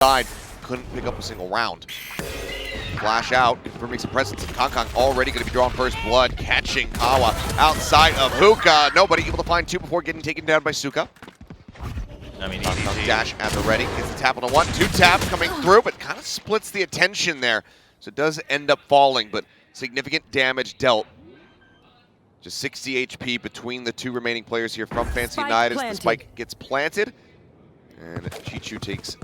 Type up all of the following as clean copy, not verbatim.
side, couldn't pick up a single round. Flash out, confirming some presence, and Kong already going to be drawing first blood, catching Kawa outside of Hookah. Nobody able to find two before getting taken down by Suka. I mean, EDG dash at the ready, gets the tap on the 1-2 tap coming through, but kind of splits the attention there. So it does end up falling, but significant damage dealt. Just 60 HP between the two remaining players here from Fancy United as the spike gets planted. And Chichu takes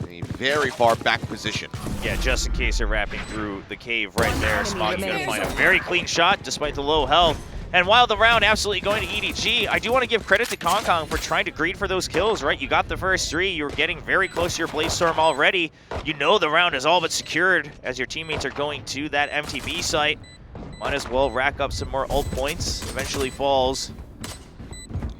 a very far back position. Yeah, just in case they're wrapping through the cave right there. Smoggy's going to find a very clean shot despite the low health. And while the round absolutely going to EDG, I do want to give credit to Kong for trying to greed for those kills, right? You got the first three. You were getting very close to your Blaze Storm already. You know the round is all but secured as your teammates are going to that MTB site. Might as well rack up some more ult points. Eventually falls.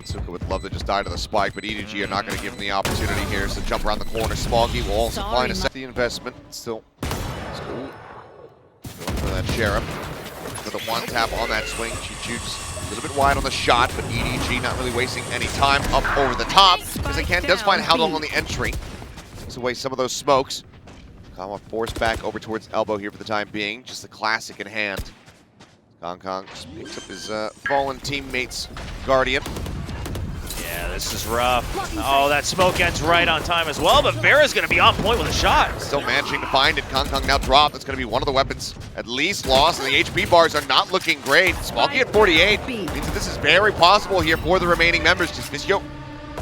Suka would love to just die to the spike, but EDG are not going to give him the opportunity here. So jump around the corner. Smoggy will also find a set the investment. Still going for that Sheriff. With a one tap on that swing. Chichu's a little bit wide on the shot, but EDG not really wasting any time up over the top. Because Ken does find Howdong on the entry. Takes away some of those smokes. Kawa forced back over towards elbow here for the time being. Just the classic in hand. Kong just picks up his fallen teammate's Guardian. Yeah, this is rough. Oh, that smoke ends right on time as well, but Vera's going to be on point with a shot. Still managing to find it. Kong now dropped. That's going to be one of the weapons at least lost, and the HP bars are not looking great. Smoggy at 48 means that this is very possible here for the remaining members. Just Visio,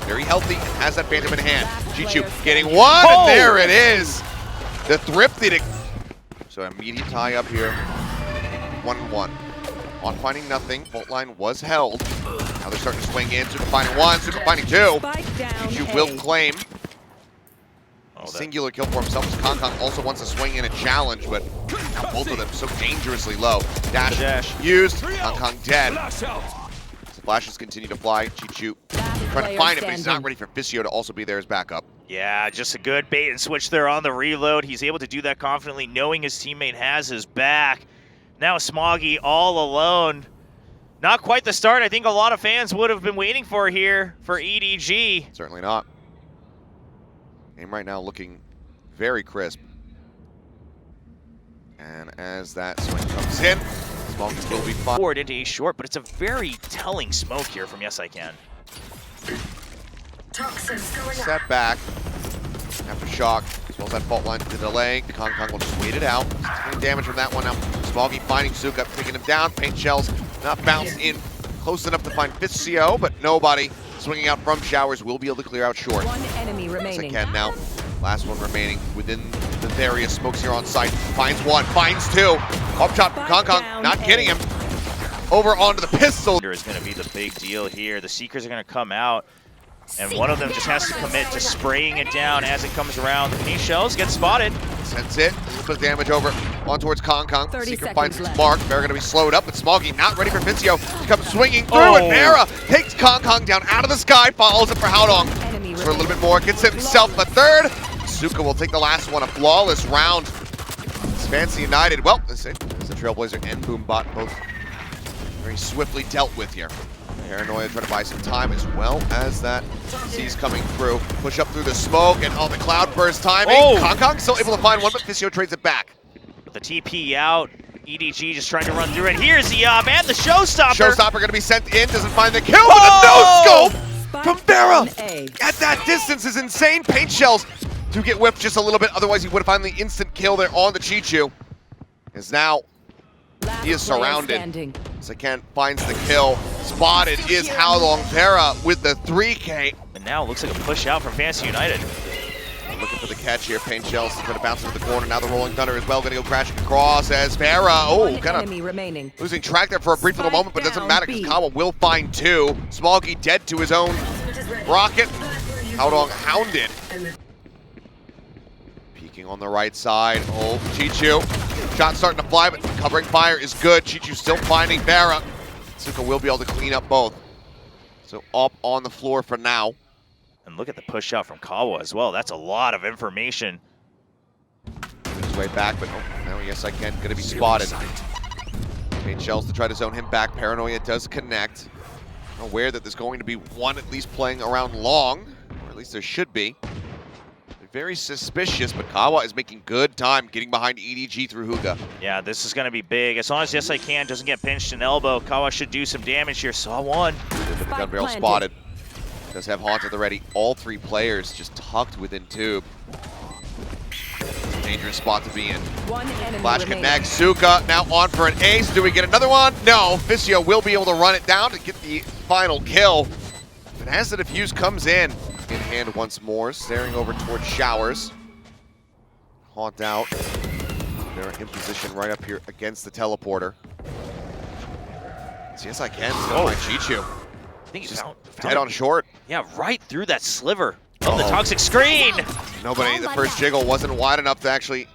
very healthy, and has that Phantom in hand. Chichu getting one, and there it is. The thrifty to... So immediate tie up here. 1-1. On finding nothing, Fault Line was held. Now they're starting to swing in. Suka finding one, Suka finding two. Chichu will claim. Singular kill for himself as Kong also wants to swing in a challenge, but now both of them so dangerously low. Dash used, Kong dead. The flashes continue to fly. Chichu trying to find him, but he's not ready for Visio to also be there as backup. Yeah, just a good bait and switch there on the reload. He's able to do that confidently, knowing his teammate has his back. Now Smoggy all alone. Not quite the start I think a lot of fans would have been waiting for here for EDG. Certainly not. Game right now looking very crisp. And as that swing comes in, Smoggy will be fine. Forward into a short, but it's a very telling smoke here from Yes I Can. Set back. Aftershock, as well as that Fault Line to the delay. Kong will just wait it out. Taking damage from that one now. Smoggy finding Suka, taking him down. Paint shells not bounced in close enough to find Visio, but nobody swinging out from showers will be able to clear out short. One enemy remaining. Yes, I can now. Last one remaining within the various smokes here on site. Finds one, finds two. Up shot from Kong, not getting him. Over onto the pistol. Is going to be the big deal here. The Seekers are going to come out. And one of them just has to commit to spraying it down as it comes around. The paint shells get spotted. Sends it. A little bit of damage over on towards Kong. Seeker finds its mark. Vera going to be slowed up, but Smoggy not ready for Visio. He comes swinging through, and Vera takes Kong down out of the sky, follows it for Howdong. For a little bit more, gets himself a third. Suka will take the last one, a flawless round. It's Fancy United. Well, this is the Trailblazer and Boombot, both very swiftly dealt with here. Paranoia trying to buy some time as well as that C's coming through. Push up through the smoke and the cloud burst timing. Kong still able to find one, but Visio trades it back. With the TP out, EDG just trying to run through it. Here's the and the Showstopper. Showstopper going to be sent in, doesn't find the kill, but a no-scope from Vera at that distance is insane. Paint shells to get whipped just a little bit, otherwise he would have found the instant kill there on the Chichu. As now he is surrounded. Saken finds the kill. Spotted is Howdong. Vera with the 3K. And now it looks like a push out from Fancy United. Looking for the catch here. Paint shells is going to bounce into the corner. Now the Rolling Thunder as well going to go crashing across as Vera. Kind of losing track there for a brief little moment, but doesn't matter because Kawa will find two. Smoggy dead to his own rocket. Howdong hounded. Peeking on the right side. Chichu. Shot starting to fly, but covering fire is good. Chichu still finding Vera. Suka will be able to clean up both. So up on the floor for now. And look at the push out from Kawa as well. That's a lot of information. His way back, but now Yes I Can gonna be spotted. Paint shells to try to zone him back. Paranoia does connect. Aware that there's going to be one at least playing around long, or at least there should be. very suspicious, but Kawa is making good time getting behind EDG through Hookah. Yeah, this is going to be big. As long as Yes I Can doesn't get pinched in elbow, Kawa should do some damage here. Saw one. The gun barrel spotted. Does have Haunt at the ready. All three players just tucked within tube. Dangerous spot to be in. Flash connects. Suka now on for an ace. Do we get another one? No. Fisio will be able to run it down to get the final kill. And as the defuse comes in hand once more, staring over towards Showers. Haunt out. They're in position right up here against the teleporter. So Yes I Can still find Chichu. I think he's dead on short. Yeah, right through that sliver of the toxic screen. Nobody, the first jiggle wasn't wide enough to actually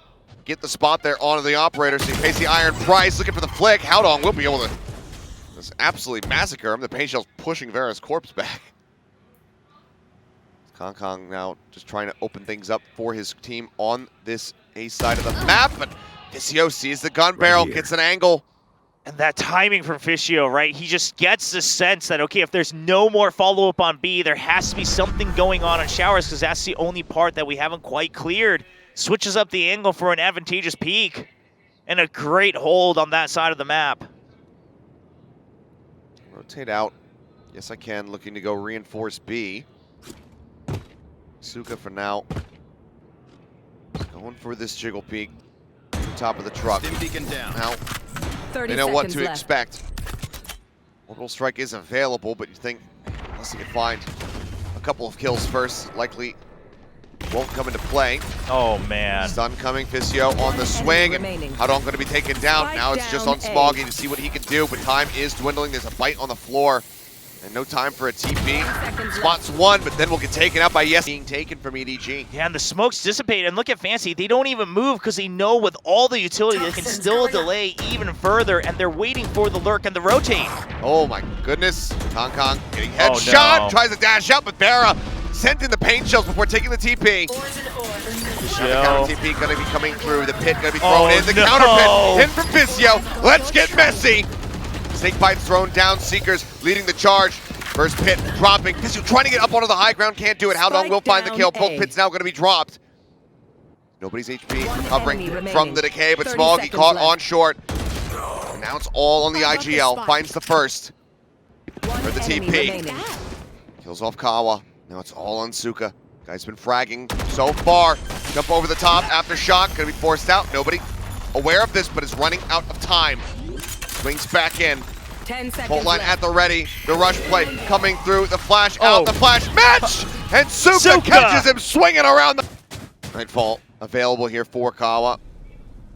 get the spot there onto the operator. So he pays the Iron Price, looking for the flick. Howdong will be able to just absolutely massacre him. The paint shell's pushing Vera's corpse back. Kong now just trying to open things up for his team on this A side of the map, but Fisio sees the gun barrel, gets an angle. And that timing from Fisio, right? He just gets the sense that, okay, if there's no more follow-up on B, there has to be something going on Showers, because that's the only part that we haven't quite cleared. Switches up the angle for an advantageous peek. And a great hold on that side of the map. Rotate out. Yes I Can, looking to go reinforce B. Suka for now. Just going for this jiggle peek. Top of the truck. Now, they know what to expect. Orbital Strike is available, but you think, unless he can find a couple of kills first, likely won't come into play. Oh, man. Stun coming, Fisio on the swing, and Howdong going to be taken down. Now it's just on Smoggy to see what he can do, but time is dwindling. There's a bite on the floor, and no time for a TP. Spots one, but then we'll get taken out by Yes being taken from EDG. Yeah, and the smokes dissipate, and look at Fancy. They don't even move because they know with all the utility they can still delay even further, and they're waiting for the lurk and the rotate. Oh my goodness. Kong getting headshot, no. Tries to dash out, but Vera sent in the paint shells before taking the TP. Now the counter TP going to be coming through. The pit going to be thrown in. The counter pit in from Fisio. Let's get messy. Snake Bite's thrown down. Seekers leading the charge. First pit dropping. Fisio trying to get up onto the high ground. Can't do it. Howdong will find the kill. Both pits now going to be dropped. Nobody's HP recovering from the decay, but Smoggy caught on short. And now it's all on the IGL. Finds the first for the TP. Kills off Kawa. Now it's all on Suka. Guy's been fragging so far. Jump over the top after shot. Gonna be forced out. Nobody aware of this, but is running out of time. Swings back in. 10 seconds Bolt line left. at the ready. The rush play coming through. The flash out. The flash match! And Suka catches him swinging around the... Nightfall available here for Kawa.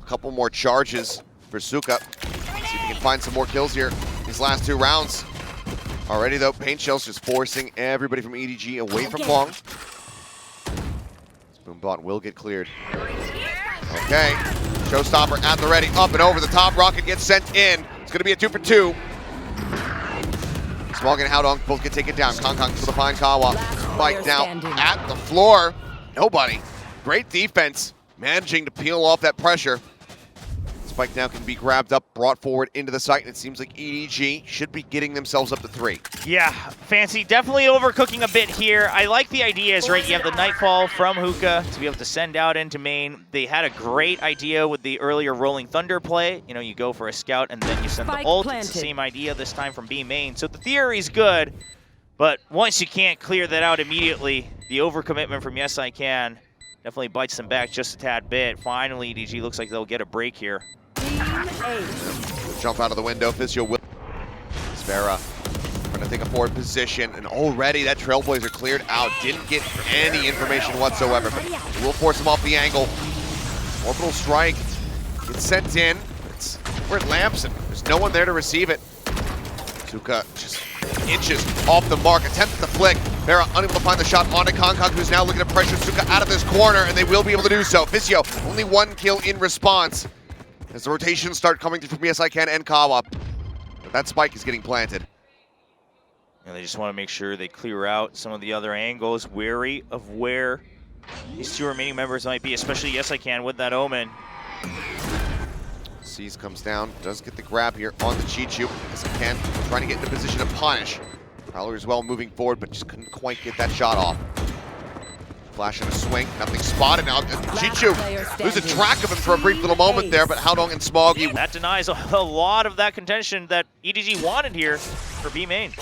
A couple more charges for Suka. See if he can find some more kills here these last two rounds. Already though, Paint Shell's just forcing everybody from EDG away from Long. Boombot will get cleared. Okay, Showstopper at the ready, up and over the top. Rocket gets sent in. It's gonna be a 2 for 2. Smog and Howdong both get taken down. Kong for the fine Kawa. Spike now at the floor. Nobody. Great defense, managing to peel off that pressure. Spike now can be grabbed up, brought forward into the site, and it seems like EDG should be getting themselves up to 3. Yeah, Fancy definitely overcooking a bit here. I like the ideas, right? You have the Nightfall from Hookah to be able to send out into main. They had a great idea with the earlier Rolling Thunder play. You know, you go for a scout and then you send the ult. It's the same idea this time from B main. So the theory's good, but once you can't clear that out immediately, the overcommitment from Yes I Can definitely bites them back just a tad bit. Finally, EDG looks like they'll get a break here. Jump out of the window. Fisio will. Svera trying to take a forward position, and already that Trailblazer cleared out. Didn't get any information whatsoever, but will force him off the angle. Orbital Strike gets sent in. It's where it lamps, and there's no one there to receive it. Suka just inches off the mark, attempts the flick. Vera unable to find the shot onto Kong, who's now looking to pressure Suka out of this corner, and they will be able to do so. Fisio, only 1 kill in response. As the rotations start coming through from Yes I Can and Kawa. But that spike is getting planted. And they just want to make sure they clear out some of the other angles, wary of where these 2 remaining members might be, especially Yes I Can with that Omen. Seas comes down, does get the grab here on the Chichu. Yes I Can trying to get into position to punish. Prowler as well moving forward, but just couldn't quite get that shot off. Flash and a swing, nothing spotted now. Chichu loses track of him for a brief little moment there, but Haodong and Smoggy. That denies a lot of that contention that EDG wanted here for B main.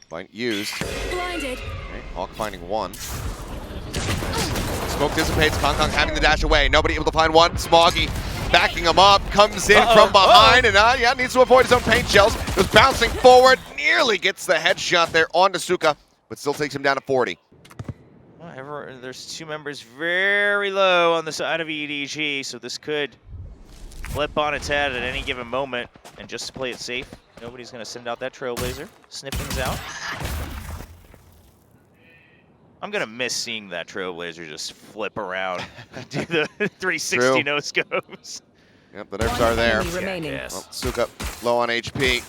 Point used. Blinded. Okay, Hawk finding one. Smoke dissipates, Kong having the dash away. Nobody able to find one. Smoggy backing him up, comes in from behind, and yeah, needs to avoid his own paint shells. Goes bouncing forward, nearly gets the headshot there onto Suka, but still takes him down to 40. There's two members very low on the side of EDG, so this could flip on its head at any given moment. And just to play it safe, nobody's going to send out that Trailblazer. Sniff things out. I'm going to miss seeing that Trailblazer just flip around, do the 360 no-scopes. Yep, the nerfs are there. Yes. Well, Suka low on HP,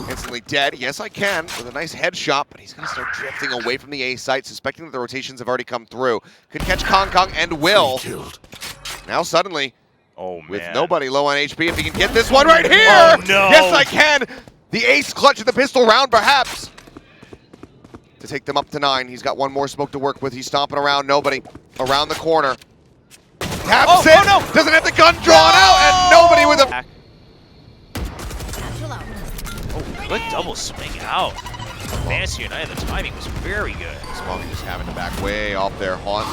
instantly dead. Yes, I can, with a nice headshot, but he's going to start drifting away from the A site, suspecting that the rotations have already come through. Could catch Kong and will. Now suddenly, with nobody low on HP, if he can get this one right here! Oh, no. Yes, I can! The ace clutch of the pistol round, perhaps, to take them up to 9. He's got one more smoke to work with. He's stomping around, nobody around the corner. Taps it, doesn't have the gun drawn out, and nobody with a... Oh, good double swing out. Fantasy United, the timing was very good. Smoggy just having to back way off there. Haunt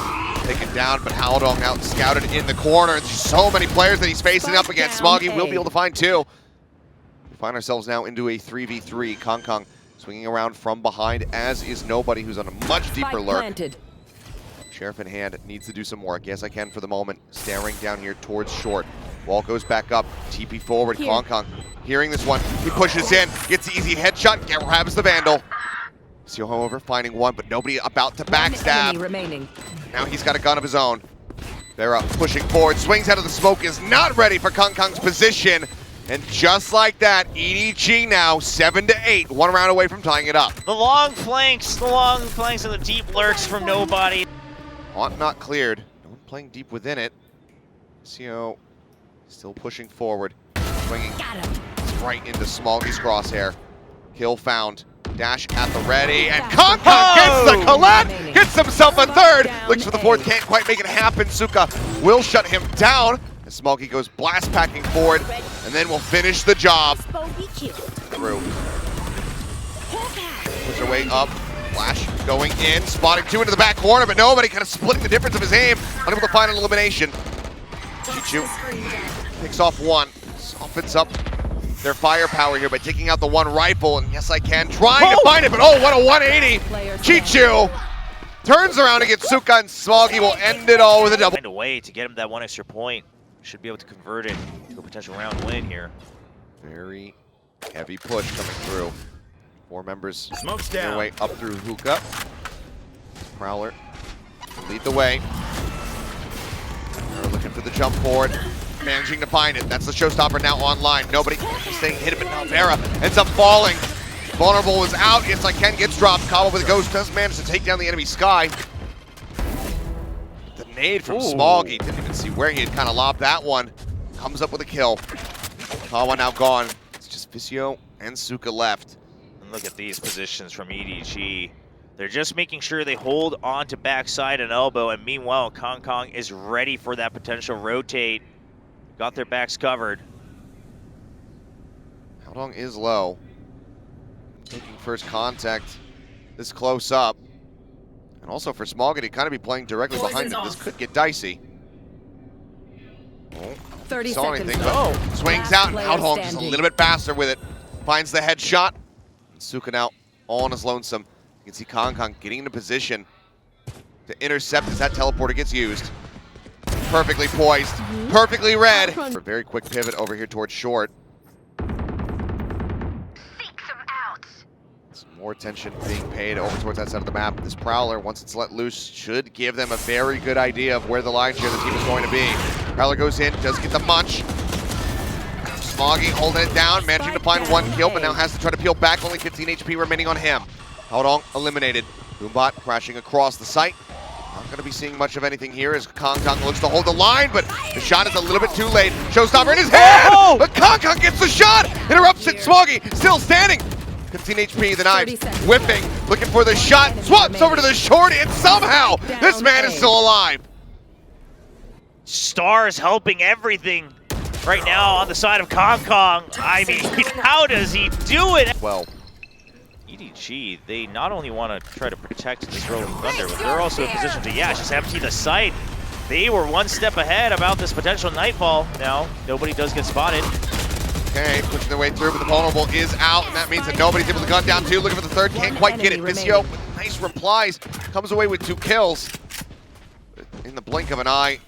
taken down, but Haodong out scouted in the corner. It's just so many players that he's facing up against. Smoggy will be able to find 2. We find ourselves now into a 3v3. Kong swinging around from behind, as is nobody, who's on a much deeper lurk. Sheriff in hand, needs to do some work. Yes, I can for the moment. Staring down here towards short. Wall goes back up. TP forward. Kong hearing this one. He pushes in. Gets the easy headshot. Grabs the Vandal. Seal over, finding one, but nobody about to backstab. Now he's got a gun of his own. They're up, pushing forward. Swings out of the smoke. Is not ready for Kong's position. And just like that, EDG now 7-8. 1 round away from tying it up. The long flanks and the deep lurks from nobody. Haunt not cleared. No one playing deep within it. CO still pushing forward. Swinging right into Smoggy's crosshair. Kill found. Dash at the ready. And Kong gets the Colette! Gets himself a 3rd! Looks for the 4th, can't quite make it happen. Suka will shut him down. As Smoggy goes blast packing forward. And then we'll finish the job. Through. Push her way up. Flash going in, spotting 2 into the back corner, but nobody kind of splitting the difference of his aim. Unable to find an elimination. Chichu picks off 1. Softens up their firepower here by taking out the 1 rifle. And yes, I can. Trying to find it, but what a 180. Chichu turns around against Suka, and Smoggy will end it all with a double. Find a way to get him that 1 extra point. Should be able to convert it to a potential round win here. Very heavy push coming through. 4 members Smokes their down. way up through Hookah. Prowler lead the way. They're looking for the jump forward, managing to find it. That's the showstopper now online. Nobody staying hit it, but now Vera ends up falling. Vulnerable is out. Yes, I can. Gets dropped. Cobble with a ghost does manage to take down the enemy Sky. The nade from Smoggy. Didn't even see where he had kind of lobbed that one. Comes up with a kill. Kawa now gone. It's just Visio and Suka left. Look at these positions from EDG. They're just making sure they hold on to backside and elbow, and meanwhile, Kong is ready for that potential rotate. Got their backs covered. Haodong is low. Taking first contact this close up. And also for Smoggy to kind of be playing directly behind him. This could get dicey. Oh, 30 saw seconds anything, but swings out, and Haodong is a little bit faster with it. Finds the headshot. Suka now all on his lonesome. You can see Kong getting into position to intercept as that teleporter gets used. Perfectly poised, perfectly read. For a very quick pivot over here towards short. Some more attention being paid over towards that side of the map. This Prowler, once it's let loose, should give them a very good idea of where the line share of the team is going to be. Prowler goes in, does get the munch. Smoggy holding it down, managing to find 1 kill, but now has to try to peel back. Only 15 HP remaining on him. Haodong eliminated. Boombot crashing across the site. Not going to be seeing much of anything here as Kong looks to hold the line, but the shot is a little bit too late. Showstopper in his hand, but Kong gets the shot. Interrupts it. Smoggy still standing. 15 HP, the knives whipping, looking for the shot, swaps over to the short, and somehow this man is still alive. Stars helping everything right now on the side of Kong Kong. I mean, how does he do it? Well, EDG, they not only want to try to protect this Rolling Thunder, but they're also in position to, just empty the site. They were one step ahead about this potential Nightfall. Now, nobody does get spotted. Okay, pushing their way through, but the vulnerable is out, and that means that nobody's able to gun down two. Looking for the third, can't quite get it. Vizio with nice replies, comes away with 2 kills. In the blink of an eye,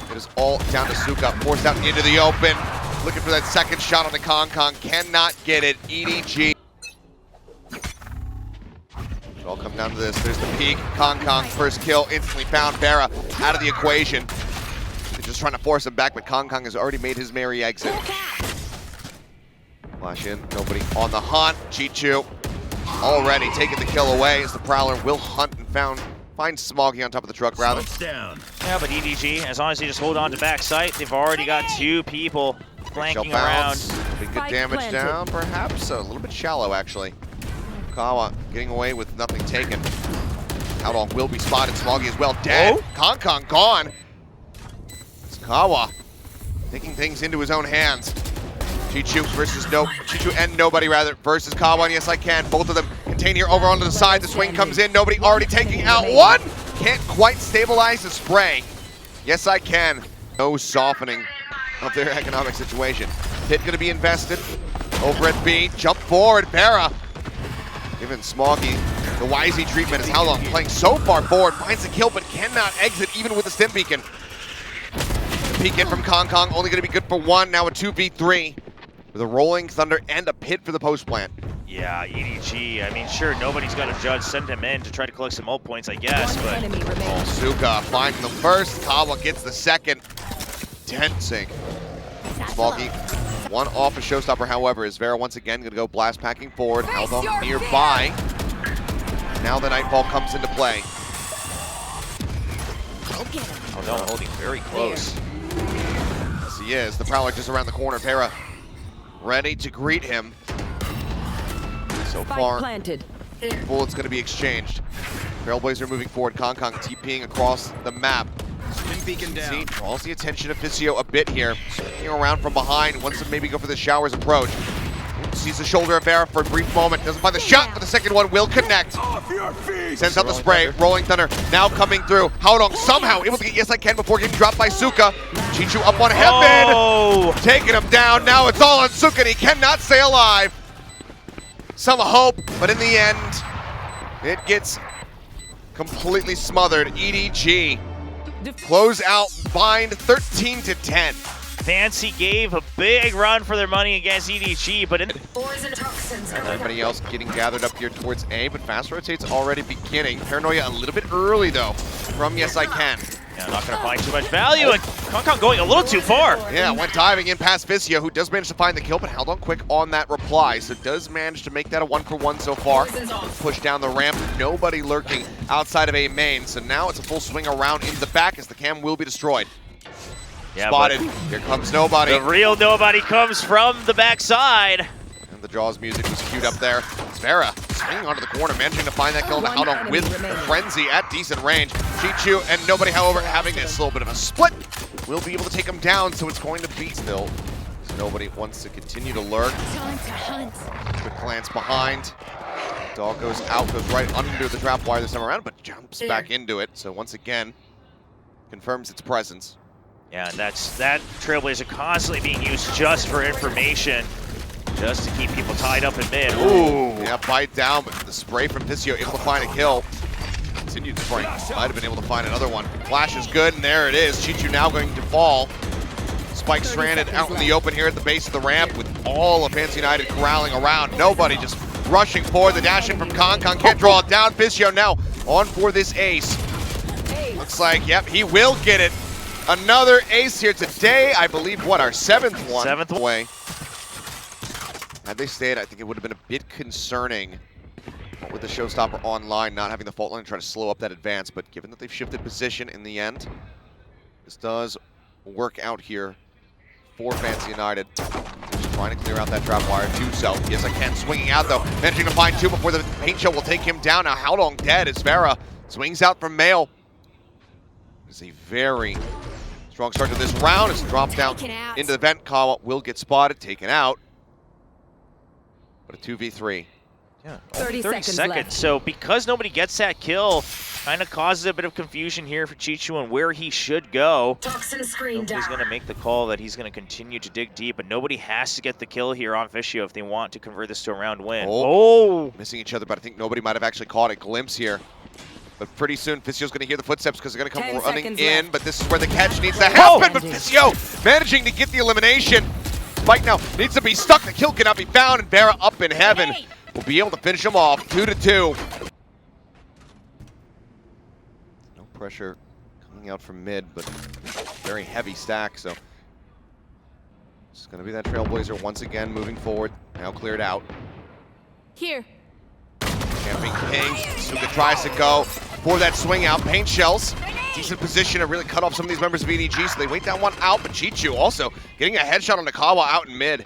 it is all down to Suka, forced out into the open. Looking for that second shot on the Kong Kong, cannot get it. EDG. It all come down to this. There's the peak. Kong Kong, first kill, instantly found. Bara out of the equation. They're just trying to force him back, but Kong Kong has already made his merry exit. Flash in, nobody on the hunt. Chichu already taking the kill away as the Prowler will hunt and find Smoggy on top of the truck, rather. Down. Yeah, but EDG, as long as they just hold on to back sight, they've already got 2 people flanking around. Good damage down, perhaps. A little bit shallow, actually. Kawa getting away with nothing taken. Outlaw will be spotted. Smoggy as well, dead. Oh. Kong Kong gone. It's Kawa taking things into his own hands. Chichu and nobody versus Kawa, and yes I can. Both of them contain here over onto the side. The swing comes in, nobody already taking out one. Can't quite stabilize the spray. Yes I can. No softening of their economic situation. Pit gonna be invested over at B. Jump forward, Bara. Giving Smoggy the Wisey treatment as how long playing so far forward. Finds the kill but cannot exit even with the stim beacon. Peek in from Kong Kong, only gonna be good for 1. Now a 2v3. With a Rolling Thunder and a Pit for the post plant. Yeah, EDG, I mean, sure, nobody's going to judge, send him in to try to collect some ult points, I guess, but... Suka finds the first, Kawa gets the second. Tensing. Smoggy, one off a showstopper, however, is Vera once again going to go blast packing forward. Haldom nearby. Now the Nightfall comes into play. Haldom holding very close. Yes, he is. The Prowler just around the corner. Vera ready to greet him. So far, bullets going to be exchanged. Trailblazer moving forward. Kong Kong TPing across the map. See, draws the attention of Vizio a bit here. Swinging around from behind, wants to maybe go for the Showers approach. Sees the shoulder of Vera for a brief moment. Doesn't find the shot, but the second one will connect. Sends out the spray. Rolling Thunder now coming through. Howdong somehow able to get yes I can before getting dropped by Suka. Chichu up on Heaven. Oh. Taking him down. Now it's all on Suka and he cannot stay alive. Some hope, but in the end, it gets completely smothered. EDG close out bind 13-10. Fancy gave a big run for their money against EDG, but everybody else getting gathered up here towards A, but fast rotate's already beginning. Paranoia a little bit early though from Yes I Can. Yeah, not gonna find too much value, and Kong Kong going a little too far. Yeah, went diving in past Vizio, who does manage to find the kill, but held on quick on that reply, so does manage to make that a 1-for-1 so far. Push down the ramp, nobody lurking outside of A main, so now it's a full swing around into the back as the cam will be destroyed. Yeah, spotted. Here comes nobody. The real nobody comes from the backside. And the Jaws music was queued up there. Vera swinging onto the corner, managing to find that kill to Haldong with Frenzy at decent range. Chichu and nobody, however, having this little bit of a split, will be able to take him down, so it's going to be still. So nobody wants to continue to lurk. Quick glance behind. Dog goes out, goes right under the trap wire this time around, but jumps back into it. So once again, confirms its presence. Yeah, and that Trailblazer constantly being used just for information, just to keep people tied up in mid. Ooh, yeah, bite down, but the spray from Vizio able to find a kill. Continued spraying, might have been able to find another one. Flash is good, and there it is. Chichu now going to fall. Spike stranded out in the open here at the base of the ramp with all of Fancy United corralling around. Nobody just rushing forward. The dash in from Kong Kong can't draw it down. Vizio now on for this ace. Looks like, yep, he will get it. Another ace here today. I believe, what, our 7th one? 7th away. Had they stayed, I think it would have been a bit concerning with the Showstopper online, not having the fault line to try to slow up that advance, but given that they've shifted position in the end, this does work out here for Fancy United. trying to clear out that trap wire too, so yes I can. Swinging out though, managing to find two before the paint shell will take him down. Now Howdong dead as Vera swings out from Mail. It's a very strong start to this round. It's dropped down into the vent. Kawa will get spotted, taken out. But a 2v3. Yeah, 30 seconds. So because nobody gets that kill, kind of causes a bit of confusion here for Chichu on where he should go. Nobody's going to make the call that he's going to continue to dig deep, but nobody has to get the kill here on Fischio if they want to convert this to a round win. Oh! Missing each other, but I think nobody might have actually caught a glimpse here. But pretty soon, Fischio's going to hear the footsteps because they're going to come running in, but this is where the catch needs to happen. But Fischio managing to get the elimination. Spike now needs to be stuck. The kill cannot be found, and Vera up in heaven will be able to finish him off 2-2. No pressure coming out from mid, but very heavy stack, so it's going to be that Trailblazer once again moving forward. Now cleared out. Here. Camping King. Suga tries to go for that swing out. Paint shells. Decent position to really cut off some of these members of EDG, so they wait that one out, but Chichu also getting a headshot on Nakawa out in mid.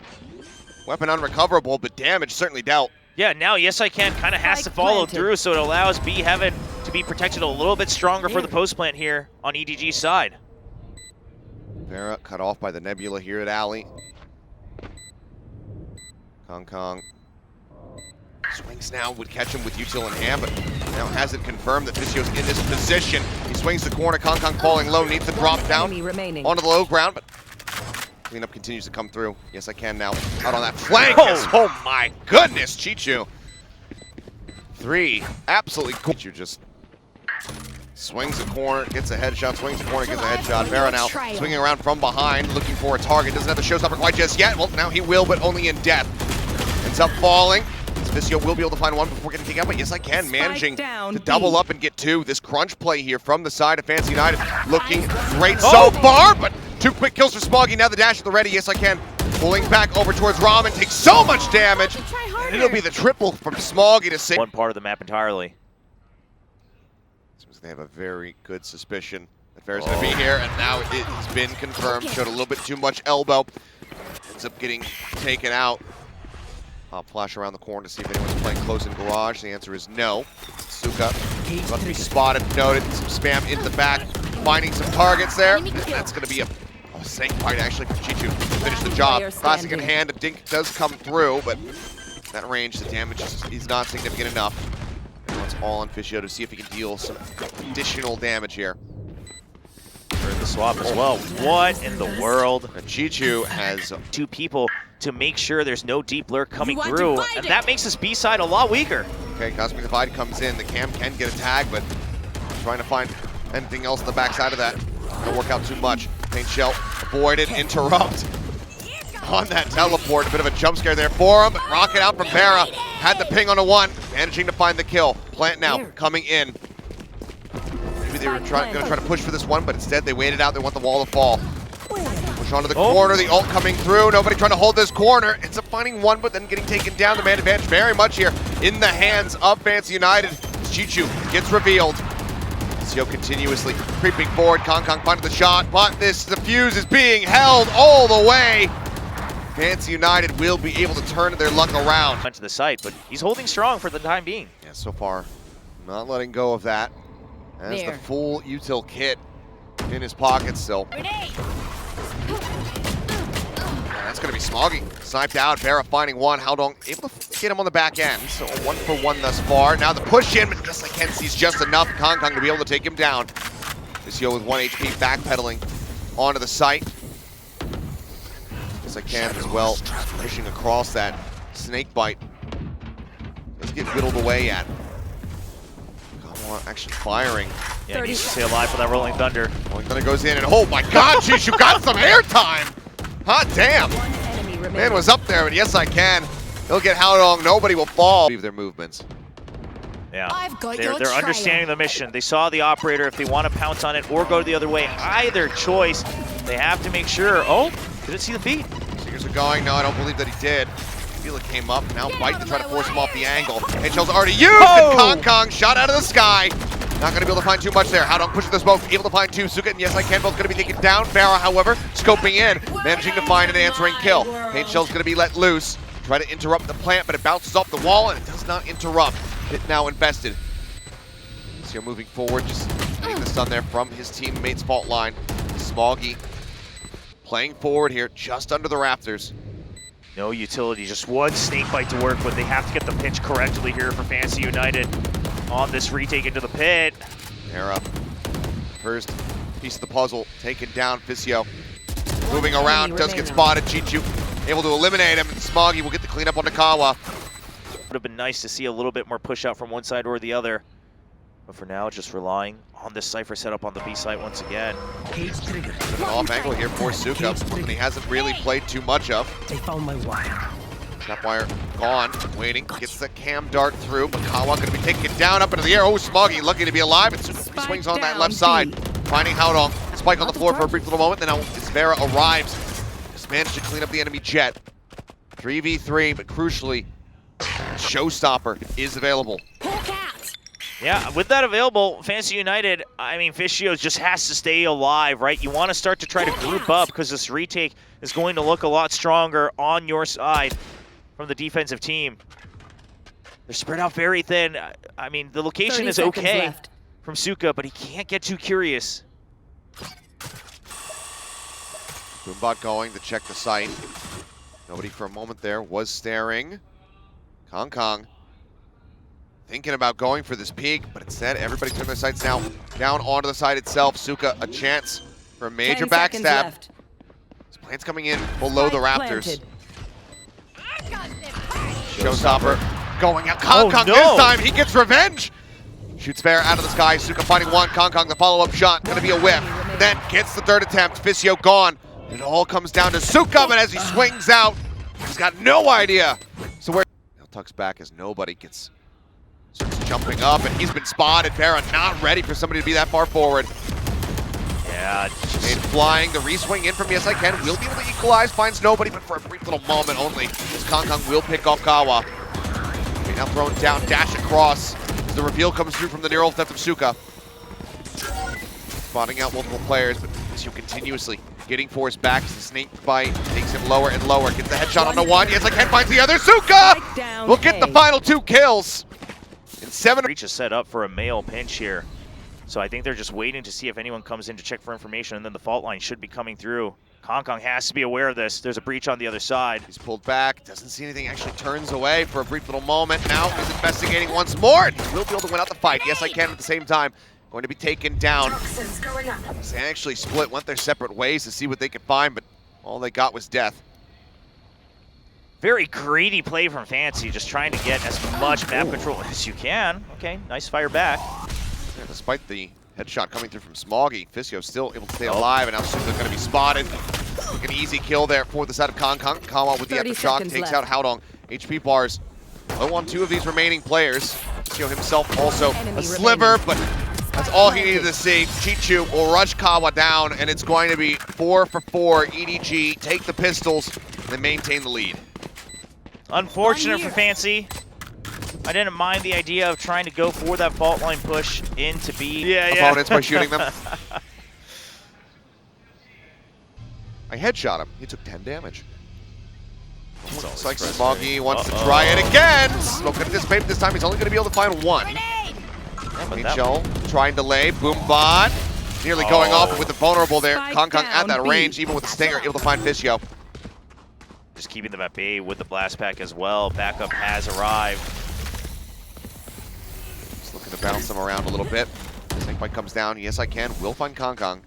Weapon unrecoverable, but damage certainly dealt. Yeah, now Yes I Can kind of has to follow through, so it allows B Heaven to be protected a little bit stronger for the post plant here on EDG's side. Vera cut off by the Nebula here at Alley. Kong swings now, would catch him with util in hand, but now has it confirmed that Fischio's in this position. He swings the corner, Kong falling low, needs to drop down onto the low ground, but cleanup continues to come through. Yes I Can now out on that flank. Oh my goodness, Chichu. 3, absolutely cool. Chichu just swings the corner, gets a headshot, swings the corner, gets a headshot. Vera now swinging around from behind, looking for a target. Doesn't have the showstopper quite just yet. Well, now he will, but only in death. Ends up falling. Fischio will be able to find one before getting taken out, but Yes I Can managing to double up and get two. This crunch play here from the side of Fancy United looking great so far, but 2 quick kills for Smoggy. Now the dash at the ready. Yes I Can pulling back over towards Ramen, takes so much damage, and it'll be the triple from Smoggy to save one part of the map entirely. Seems they have a very good suspicion that Vera's going to be here, and now it has been confirmed. Showed a little bit too much elbow. Ends up getting taken out. Pop flash around the corner to see if anyone's playing close in garage. The answer is no. Suka about to be spotted, noted. Some spam into the back, finding some targets there. And that's going to be a snake bite actually for Chichu to finish the job. Classic in hand, a dink does come through, but that range, the damage is not significant enough. And it's all on Fischio to see if he can deal some additional damage here. For the swap as well. What in the world? And Chichu has 2 people to make sure there's no deep lurk coming through, and that makes this B side a lot weaker. Okay, Cosmic Divide comes in. The cam can get a tag, but trying to find anything else on the backside of that. Don't work out too much. Paint shell avoided, interrupt on that teleport. A bit of a jump scare there for him, but rocket out from Vera. Had the ping on a 1, managing to find the kill. Plant now coming in. Maybe they were going to try to push for this one, but instead they waited out. They want the wall to fall. Push onto the corner, the ult coming through. Nobody trying to hold this corner. Ends up finding one, but then getting taken down. The man advantage very much here in the hands of Fancy United. Chichu gets revealed. Fischio continuously creeping forward. Kong finding the shot, but this defuse is being held all the way. Fancy United will be able to turn their luck around. Went to the site, but he's holding strong for the time being. Yeah, so far, not letting go of that. Has the full util kit in his pocket still. That's going to be Smoggy. Sniped out. Vera finding one. Howdong able to get him on the back end. So 1 for 1 thus far. Now the push in, but Yes I Can sees just enough. Kong to be able to take him down. Fischio with 1 HP backpedaling onto the site. Yes I Can as well pushing across that snake bite. Let's get whittled away at. Actually firing. Yeah, he needs to stay alive for that Rolling Thunder. Rolling Thunder goes in, and oh my God, Chichu got some airtime! Hot damn! Man was up there, but Yes I Can. He'll get Howdong, nobody will fall. Leave their movements. Yeah, they're understanding the mission. They saw the operator. If they want to pounce on it or go the other way, either choice, they have to make sure. Oh, didn't see the feet. Seekers are going. No, I don't believe that he did. Feel it came up. Now Bite to try to force him off the angle. H-Shell's already used, and Kong shot out of the sky. Not going to be able to find too much there. Howdong pushes the smoke, able to find two. Suka and Yes I Can both going to be taken down. Farah, however, scoping in, managing to find an answering kill. Paint Shell's going to be let loose. Try to interrupt the plant, but it bounces off the wall and it does not interrupt. It now invested. So you're moving forward, just getting this done there from his teammate's fault line. Smoggy playing forward here, just under the rafters. No utility, just one snake bite to work with. They have to get the pitch correctly here for Fantasy United on this retake into the pit. Era, first piece of the puzzle, taken down. Fisio moving around, does get spotted. Chichu able to eliminate him, and Smoggy will get the cleanup on Nakawa. Would have been nice to see a little bit more push out from one side or the other. But for now, just relying on this Cypher setup on the B site once again. An off angle here for Suka, something he hasn't really played too much of. They found my wire. Snapwire gone, waiting, gets the cam dart through, but Kawa gonna be taking it down up into the air. Oh, Smoggy lucky to be alive, and Suka swings on that left side, finding Howdong. Spike on the floor for a brief little moment, then now Vera arrives. Just managed to clean up the enemy jet. 3v3, but crucially, Showstopper is available. Yeah, with that available, Fantasy United, I mean, Fisio just has to stay alive, right? You want to start to try to group up because this retake is going to look a lot stronger on your side from the defensive team. They're spread out very thin. I mean, the location is okay from Suka, but he can't get too curious. Boombot going to check the site. Nobody for a moment there was staring. Kong thinking about going for this peak, but instead everybody turned their sights now down onto the side itself. Suka, a chance for a major backstab. This plant's coming in below the Raptors. Showstopper going out. Kong this time, he gets revenge. Shoots fair out of the sky. Suka finding one. Kong the follow-up shot, gonna be a whiff. Then gets the third attempt. Fisio gone. It all comes down to Suka, but as he swings out, he's got no idea. So where now tucks back as nobody gets. Starts jumping up, and he's been spotted. Vera not ready for somebody to be that far forward. Yeah, just flying. The re-swing in from Yes I Can will be able to equalize, finds nobody, but for a brief little moment only. As Kong will pick off Kawa. Now thrown down, dash across. As the reveal comes through from the near ult theft of Suka. Spotting out multiple players, but Fisio continuously getting forced back as the snake bite takes him lower and lower. Gets the headshot on the one. Yes I Can finds the other. Suka will get the final 2 kills. Breach is set up for a male pinch here. So I think they're just waiting to see if anyone comes in to check for information, and then the fault line should be coming through. Kong has to be aware of this. There's a breach on the other side. He's pulled back, doesn't see anything, actually turns away for a brief little moment. Now he's investigating once more, and he will be able to win out the fight. Yes I Can at the same time. Going to be taken down. They actually split, went their separate ways to see what they could find, but all they got was death. Very greedy play from Fancy, just trying to get as much map control as you can. Okay, nice fire back. Yeah, despite the headshot coming through from Smoggy, Fisio still able to stay alive, and now Suka's going to be spotted. An easy kill there for the side of Kong. Kawa with the aftershock takes out Howdong. HP bars low on 2 of these remaining players. Fisio himself also a sliver, but that's all he needed to see. Chichu will rush Kawa down, and it's going to be 4 for 4. EDG take the pistols, and they maintain the lead. Unfortunate for Fancy. I didn't mind the idea of trying to go for that fault line push into B. Opponents by shooting them. I headshot him. He took 10 damage. Looks like Smoggy wants to try it again. Smoke going to dissipate this time. He's only going to be able to find 1. HL trying to lay. Boombot nearly going off with the vulnerable there. Kong at that range, even with the stinger, able to find Fisio. Just keeping them at bay with the blast pack as well. Backup has arrived. Just looking to bounce them around a little bit. Snake bite comes down. Yes I Can will find Kong.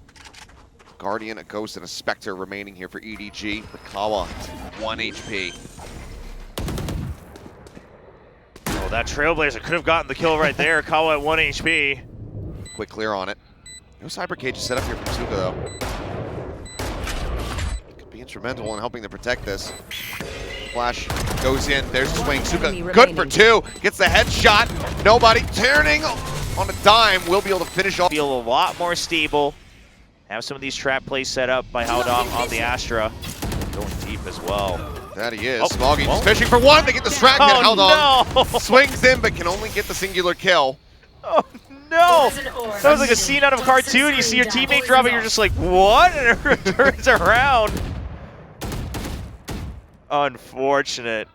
Guardian, a Ghost, and a Spectre remaining here for EDG. For Kawa, 1 HP. Oh, that Trailblazer could have gotten the kill right there. Kawa at 1 HP. Quick clear on it. No Cyber Cage is set up here from Suka, though. Could be instrumental in helping to protect this. Flash goes in. There's the swing. Suka good for 2. Gets the headshot. Nobody turning on a dime. Will be able to finish off. Feel a lot more stable. Have some of these trap plays set up by Howdong on the Astra. Going deep as well. That he is. Smoggy just fishing for 1. They get distracted. Howdong swings in, but can only get the singular kill. Oh, no! That was like a scene out of a cartoon. You see your teammate drop it, you're just like, what? And it turns around. Unfortunate.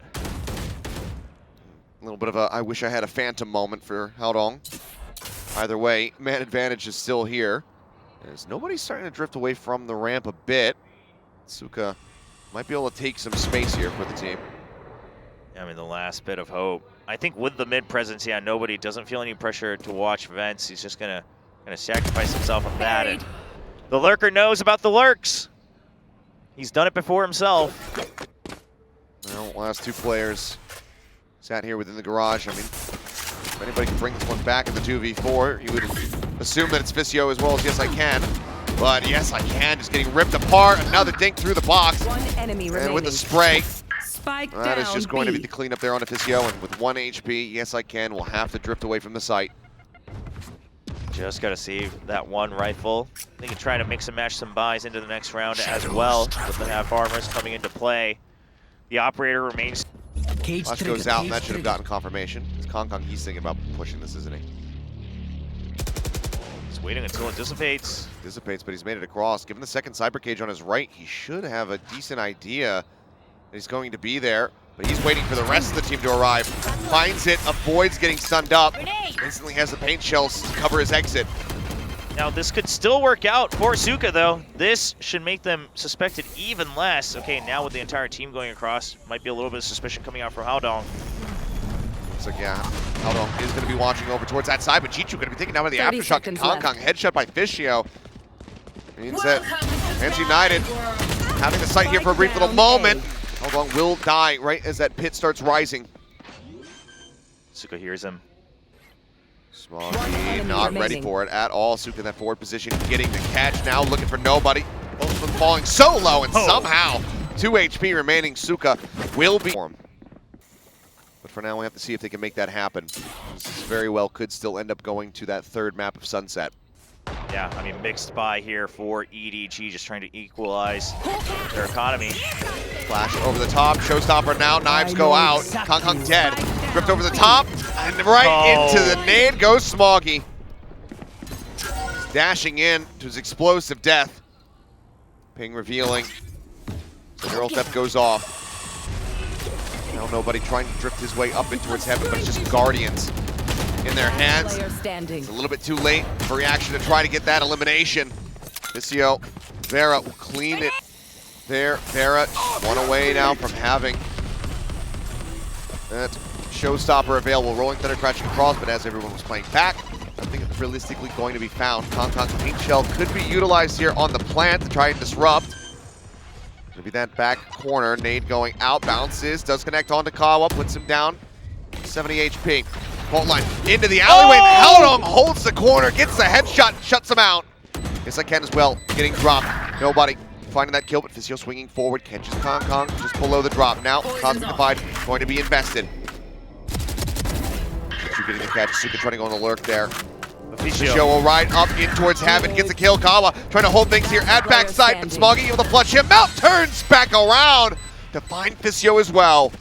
A little bit of a I wish I had a phantom moment for Haodong. Either way, man advantage is still here. As nobody's starting to drift away from the ramp a bit. Suka might be able to take some space here for the team. I mean, the last bit of hope. I think with the mid presence, yeah, nobody doesn't feel any pressure to watch Vents. He's just gonna sacrifice himself on that. And the lurker knows about the lurks. He's done it before himself. Well, last two players sat here within the garage. I mean, if anybody can bring this one back in the 2v4, you would assume that it's Fisio as well as Yes I Can. But Yes I Can just getting ripped apart. Another dink through the box. One enemy remaining. And with the spray, Spike that is just going to be B. the cleanup there on Fisio. And with 1 HP, Yes I Can will have to drift away from the site. Just gotta save that one rifle. They can try to mix and match some buys into the next round as well, with the half armors coming into play. The operator remains. Flash goes out, and that should have gotten confirmation. It's Kong, he's thinking about pushing this, isn't he? He's waiting until it dissipates. Dissipates, but he's made it across. Given the second cyber cage on his right, he should have a decent idea that he's going to be there. But he's waiting for the rest of the team to arrive. Finds it, avoids getting stunned up. Instantly has the paint shells to cover his exit. Now this could still work out for Suka though. This should make them suspected even less. Okay, now with the entire team going across, might be a little bit of suspicion coming out for Haodong. Looks like, yeah, Haodong is going to be watching over towards that side, but Chichu going to be taken down by the aftershock to Kong. Headshot by Fisio. Means that Fans United having the sight here for a brief little moment. Haodong will die right as that pit starts rising. Suka hears him. Smoggy not ready for it at all. Suka in that forward position, getting the catch now, looking for nobody. Both of them falling so low, and somehow 2 HP remaining. Suka will be. But for now, we have to see if they can make that happen. This very well could still end up going to that third map of Sunset. Yeah, I mean, mixed buy here for EDG, just trying to equalize their economy. Flash over the top, showstopper now, knives go out. Kong dead. Gripped over the top, and right into the nade goes Smoggy. Dashing in to his explosive death. Ping revealing. Neural theft goes off. Now nobody trying to drift his way up in towards heaven, but it's just Guardians in their hands. It's a little bit too late for reaction to try to get that elimination. Fisio, Vera will clean it there. Vera one away now from having that showstopper available. Rolling Thunder crashing across, but as everyone was playing back, nothing realistically going to be found. Kong's paint shell could be utilized here on the plant to try and disrupt. Gonna be that back corner. Nade going out, bounces, does connect onto Kawa, puts him down. 70 HP. Fault line into the alleyway. Haodong holds the corner, gets the headshot, shuts him out. Yes I Can as well, getting dropped. Nobody finding that kill, but Fisio swinging forward, catches Kong just below the drop. Now Cosmic Divide going to be invested. Fisio getting the catch, Suka trying to go on the lurk there. Fisio will ride up in towards heaven, gets a kill. Kawa trying to hold things here at backside, but Smoggy able to flush him out, turns back around to find Fisio as well.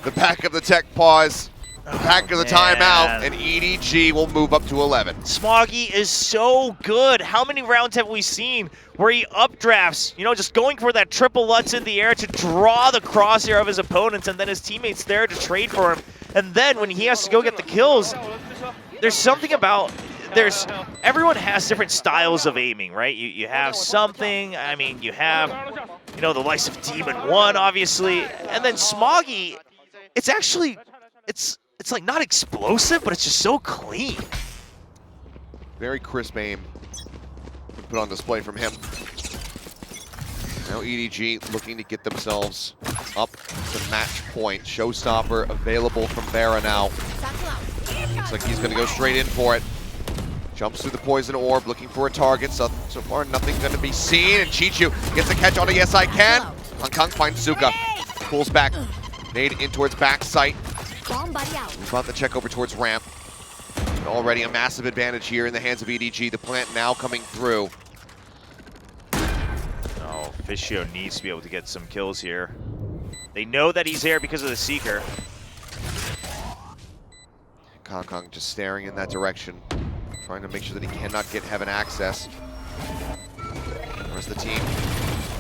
The back of the tech pause. Back of the timeout, and EDG will move up to 11. Smoggy is so good. How many rounds have we seen where he updrafts, you know, just going for that triple Lutz in the air to draw the crosshair of his opponents, and then his teammates there to trade for him. And then when he has to go get the kills, there's something about, everyone has different styles of aiming, right? You have something, I mean, you have, you know, the likes of Demon 1, obviously, and then Smoggy, it's actually, it's like not explosive, but it's just so clean. Very crisp aim put on display from him. Now EDG looking to get themselves up to match point. Showstopper available from Vera now. Looks like he's going to go straight in for it. Jumps through the poison orb, looking for a target. So far, nothing going to be seen. And Chichu gets the catch on a Yes I Can. Kong finds Suka. Pulls back. Nade in towards back sight. About to check over towards ramp. And already a massive advantage here in the hands of EDG. The plant now coming through. Oh, Fisio needs to be able to get some kills here. They know that he's there because of the Seeker. Kong just staring in that direction. Trying to make sure that he cannot get Heaven access. The rest of the team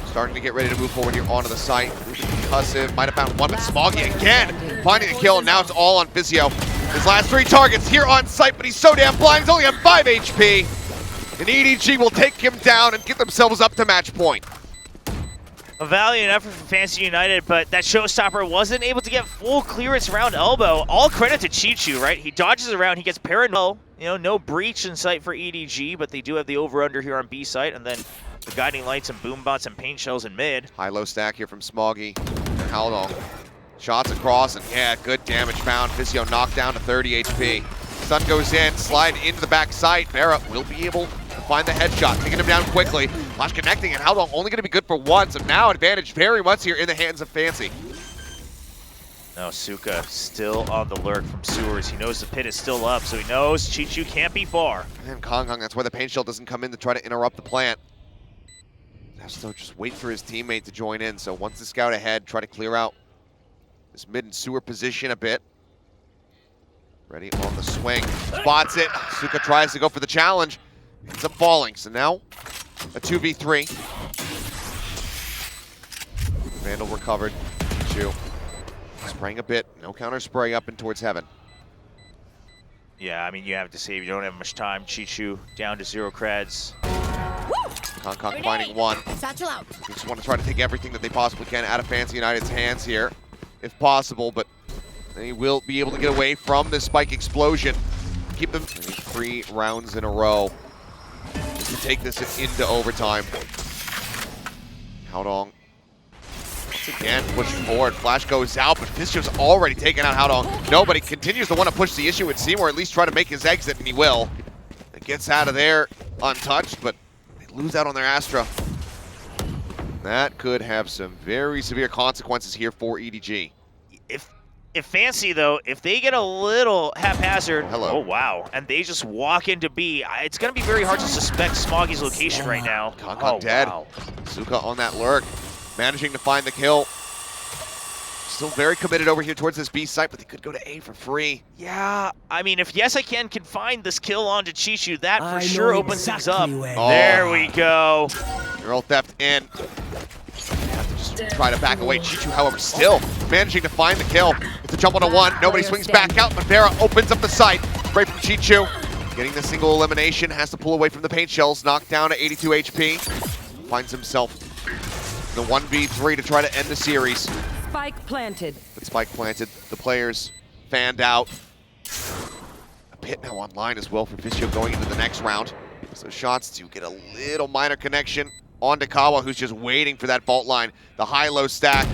starting to get ready to move forward here onto the site. Concussive, might have found one, but Smoggy again finding the kill, and now it's all on Physio. His last 3 targets here on site, but he's so damn blind, he's only on 5 HP. And EDG will take him down and get themselves up to match point. A valiant effort from Fancy United, but that showstopper wasn't able to get full clearance around elbow. All credit to Chichu, right? He dodges around, he gets paranoid. You know, no breach in sight for EDG, but they do have the over-under here on B site, and then the guiding lights and boombots and paint shells in mid. High-low stack here from Smoggy. Haldong. Shots across, and yeah, good damage found. Physio knocked down to 30 HP. Sun goes in, slide into the back site. Vera will be able to find the headshot, taking him down quickly. Flash connecting, and Haldong only going to be good for one, so now advantage very much here in the hands of Fancy. No, Suka still on the lurk from Sewers. He knows the pit is still up, so he knows Chichu can't be far. And Kong, that's why the paint shell doesn't come in to try to interrupt the plant. Has to just wait for his teammate to join in, so once the scout ahead, try to clear out this mid and sewer position a bit. Ready on the swing, spots it. Suka tries to go for the challenge, ends up falling, so now a 2v3. Vandal recovered, Chu. Spraying a bit, no counter spray up and towards Heaven. Yeah, I mean, you have to save, you don't have much time. Chichu down to 0 creds. Kong finding one. Satchel out. They just want to try to take everything that they possibly can out of Fancy United's hands here, if possible, but they will be able to get away from this spike explosion. Keep them 3 rounds in a row just to take this into overtime. Haldong again pushing forward. Flash goes out, but Fisch's already taken out Haldong. Nobody continues to want to push the issue with Seymour, at least try to make his exit, and he will. It gets out of there untouched, but they lose out on their Astra. That could have some very severe consequences here for EDG. If Fancy, though, if they get a little haphazard, Hello. oh wow, and they just walk into B, it's going to be very hard to suspect Smoggy's location right now. Kong dead. Wow. Suka on that lurk, managing to find the kill. Still very committed over here towards this B site, but they could go to A for free. Yeah, I mean, if Yes I Can find this kill onto Chichu, that for sure opens things up. Oh. There we go. Neural theft in. Have to just try to back away. Chichu, however, still managing to find the kill. It's a jump on a 1. Nobody swings back out, but Vera opens up the site. Great from Chichu. Getting the single elimination, has to pull away from the paint shells. Knocked down to 82 HP. Finds himself in the 1v3 to try to end the series. Spike planted. But spike planted. The players fanned out. A pit now online as well for Fischio going into the next round. So shots do get a little minor connection on to Kawa, who's just waiting for that vault line. The high-low stack.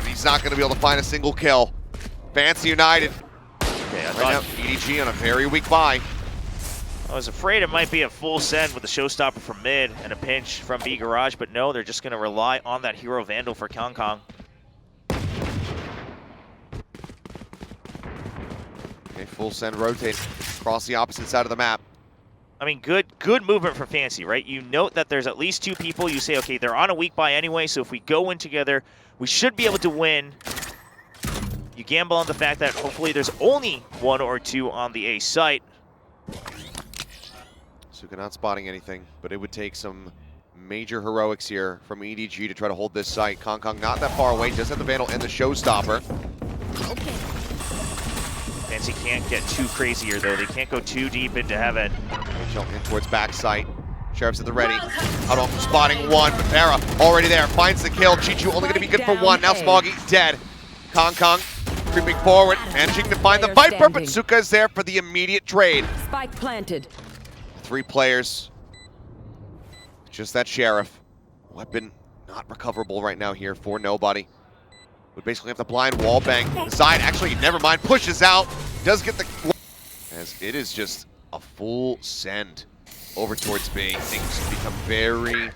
He's not going to be able to find a single kill. Fancy United. Okay, Right now, EDG on a very weak buy. I was afraid it might be a full send with the showstopper from mid and a pinch from B Garage, but no, they're just going to rely on that hero Vandal for Kong. Okay, full send rotate across the opposite side of the map. I mean, good movement for Fancy, right? You note that there's at least 2 people. You say, okay, they're on a weak buy anyway, so if we go in together, we should be able to win. You gamble on the fact that hopefully there's only 1 or 2 on the A site. Suka not spotting anything, but it would take some major heroics here from EDG to try to hold this site. Kong not that far away, just have the Vandal and the showstopper. Okay. Fancy can't get too crazy here, though. They can't go too deep into Heaven. Jump in towards back site. Sheriff's at the ready. Haldong spotting 1, but Vera already there. Finds the kill. Chichu only going to be good for 1. Now Smoggy dead. Kong creeping forward, managing to find the Viper, but Suka is there for the immediate trade. Spike planted. 3 players. Just that Sheriff. Weapon not recoverable right now here for nobody. Would basically have to blind wall bang the side. Actually, never mind. Pushes out. Does get the... As it is just a full send over towards B. Things become very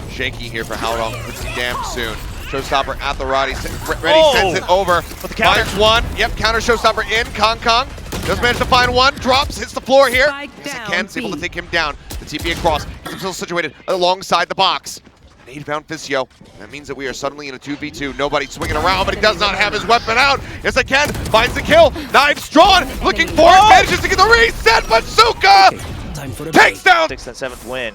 shaky here for Haldong pretty damn soon. Showstopper at the ready, sends it over. Finds 1. Yep, counter showstopper in. Kong does manage to find 1. Drops, hits the floor here. Yes, it can. It's able to take him down. The TP across. He's still situated alongside the box. Nade found Fisio. That means that we are suddenly in a 2v2. Nobody swinging around, but he does not have his weapon out. Yes, I can. Finds the kill. Knives drawn. Looking for it. Manages to get the reset, but Suka takes down. 6th and 7th win.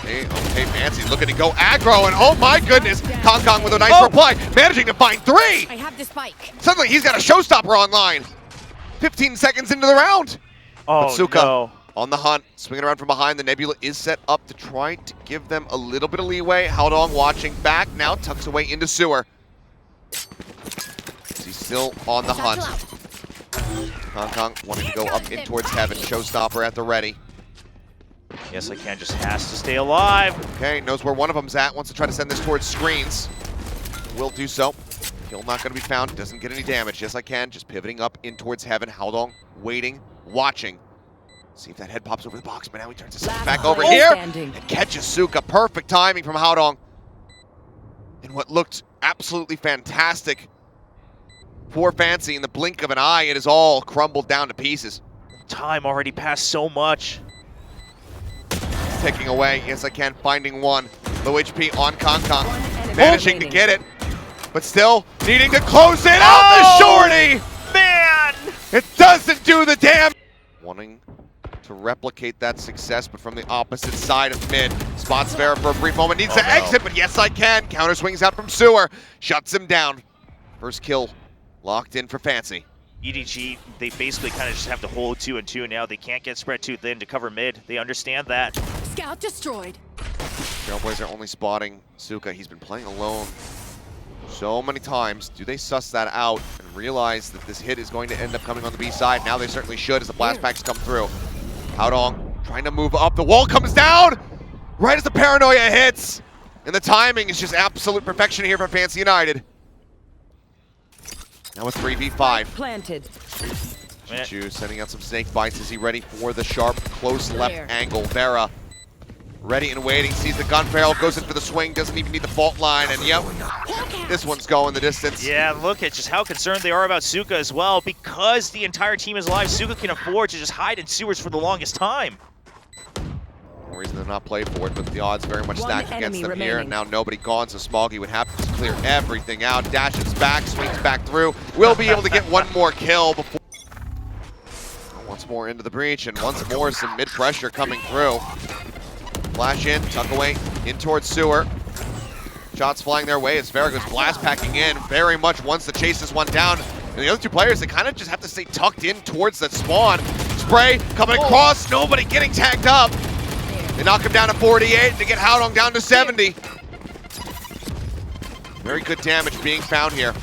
Okay, Fancy looking to go aggro, and oh my goodness, Kong with a nice reply, managing to find 3. I have the spike. Suddenly, he's got a showstopper online. 15 seconds into the round. Oh, But Suka no. on the hunt, swinging around from behind. The Nebula is set up to try to give them a little bit of leeway. Haodong watching back, now tucks away into sewer. He's still on the hunt. Kong wanting to go up in towards heaven. Showstopper at the ready. Yes, I can. Just has to stay alive. Okay, knows where one of them's at. Wants to try to send this towards screens. Will do so. Kill not going to be found. Doesn't get any damage. Yes, I can. Just pivoting up in towards heaven. Haodong waiting, watching. See if that head pops over the box, but now he turns his back over here and catches Suka. Perfect timing from Haodong. In what looked absolutely fantastic. Poor Fancy, in the blink of an eye, it is all crumbled down to pieces. Time already passed so much. Taking away, yes I can, finding one. Low HP on Kong, managing to get it, but still needing to close it out the shorty! Man! It doesn't do the damage! Wanting to replicate that success, but from the opposite side of mid. Spots Vera for a brief moment, needs to exit, but yes I can. Counter swings out from sewer, shuts him down. First kill locked in for Fancy. EDG, they basically kind of just have to hold 2 and 2 now. They can't get spread too thin to cover mid. They understand that. Scout destroyed. Trailblazer only spotting Suka. He's been playing alone so many times. Do they suss that out and realize that this hit is going to end up coming on the B side? Now they certainly should as the blast packs come through. Haodong trying to move up. The wall comes down right as the paranoia hits. And the timing is just absolute perfection here from Fancy United. Now a 3v5. Planted. Chichu sending out some snake bites. Is he ready for the sharp, close left angle? Vera ready and waiting, sees the gun barrel, goes in for the swing, doesn't even need the fault line, and yep, this one's going the distance. Yeah, look at just how concerned they are about Suka as well. Because the entire team is alive, Suka can afford to just hide in sewers for the longest time. No reason to not play for it, but the odds very much stacked against them here, and now nobody gone, so Smoggy would have to clear everything out. Dashes back, swings back through, will be able to get one more kill before... Once more into the breach, and once more some mid-pressure coming through. Flash in, tuck away, in towards sewer. Shots flying their way as Vera goes blast packing in. Very much wants to chase this one down. And the other two players, they kind of just have to stay tucked in towards that spawn. Spray coming across, nobody getting tagged up. They knock him down to 48 to get Haodong down to 70. Very good damage being found here.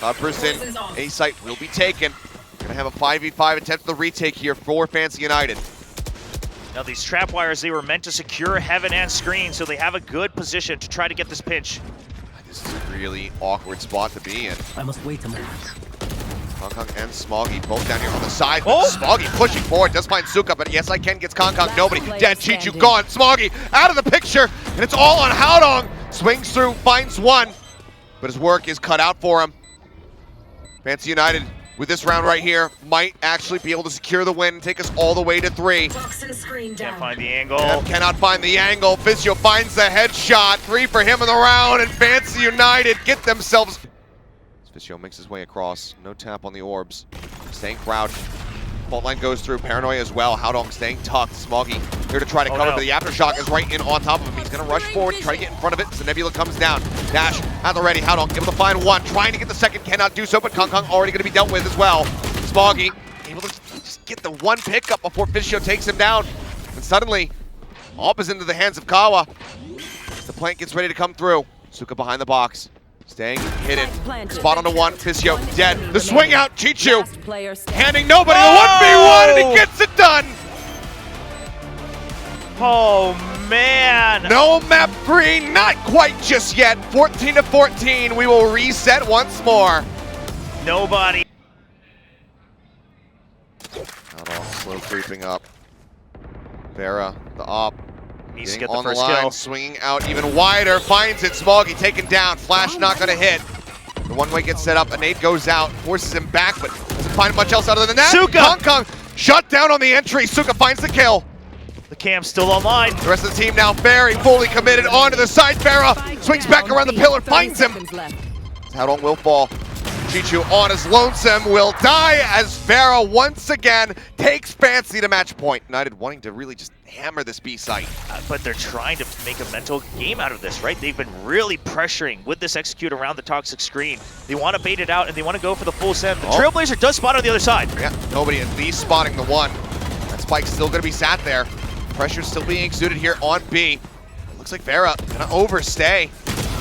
Person, A site will be taken. Gonna have a 5v5 attempt at the retake here for Fancy United. Now these trap wires, they were meant to secure heaven and screen, so they have a good position to try to get this pinch. This is a really awkward spot to be in. I must wait a moment. Kong and Smoggy both down here on the side. Smoggy pushing forward, does find Suka, but yes I can, gets Kong. Nobody, dead, Chichu gone. Smoggy out of the picture, and it's all on Haodong. Swings through, finds one, but his work is cut out for him. Fancy United, with this round right here, might actually be able to secure the win and take us all the way to 3. Can't find the angle. Cannot find the angle. Fisio finds the headshot. 3 for him in the round, and Fancy United get themselves... Fisio makes his way across. No tap on the orbs. Staying crouched. Fault line goes through. Paranoia as well. Haodong staying tucked. Smoggy here to try to cover, but the aftershock is right in on top of him. He's going to rush forward, try to get in front of it. So Nebula comes down. Dash at the ready. Haodong able to find one. Trying to get the second. Cannot do so, but Kong already going to be dealt with as well. Smoggy able to just get the one pickup before Fisio takes him down. And suddenly, all is into the hands of Kawa. The plant gets ready to come through. Suka behind the box. Staying hidden. Spot on the one. Fisio dead. The swing out. Chichu handing nobody a 1v1, and he gets it done. Oh man. No map green, not quite just yet. 14 to 14. We will reset once more. Nobody. Slow creeping up. Vera, the op. Needs to get the on first the line, kill. swinging out even wider, finds it. Smoggy taken down. Flash not going to hit. The one-way gets set up. A nade goes out, forces him back, but doesn't find much else other than that. Suka! Kong shut down on the entry. Suka finds the kill. The cam's still online. The rest of the team now very fully committed onto the side. Vera swings back around the pillar, finds him. Haodong will fall. Chichu on his lonesome will die as Vera once again takes fancy to match point. United wanting to really just hammer this B site. But they're trying to make a mental game out of this, right? They've been really pressuring with this execute around the toxic screen. They want to bait it out and they want to go for the full send. The Trailblazer does spot on the other side. Yeah, nobody at least spotting the one. That spike's still going to be sat there. Pressure's still being exuded here on B. Looks like Vera gonna overstay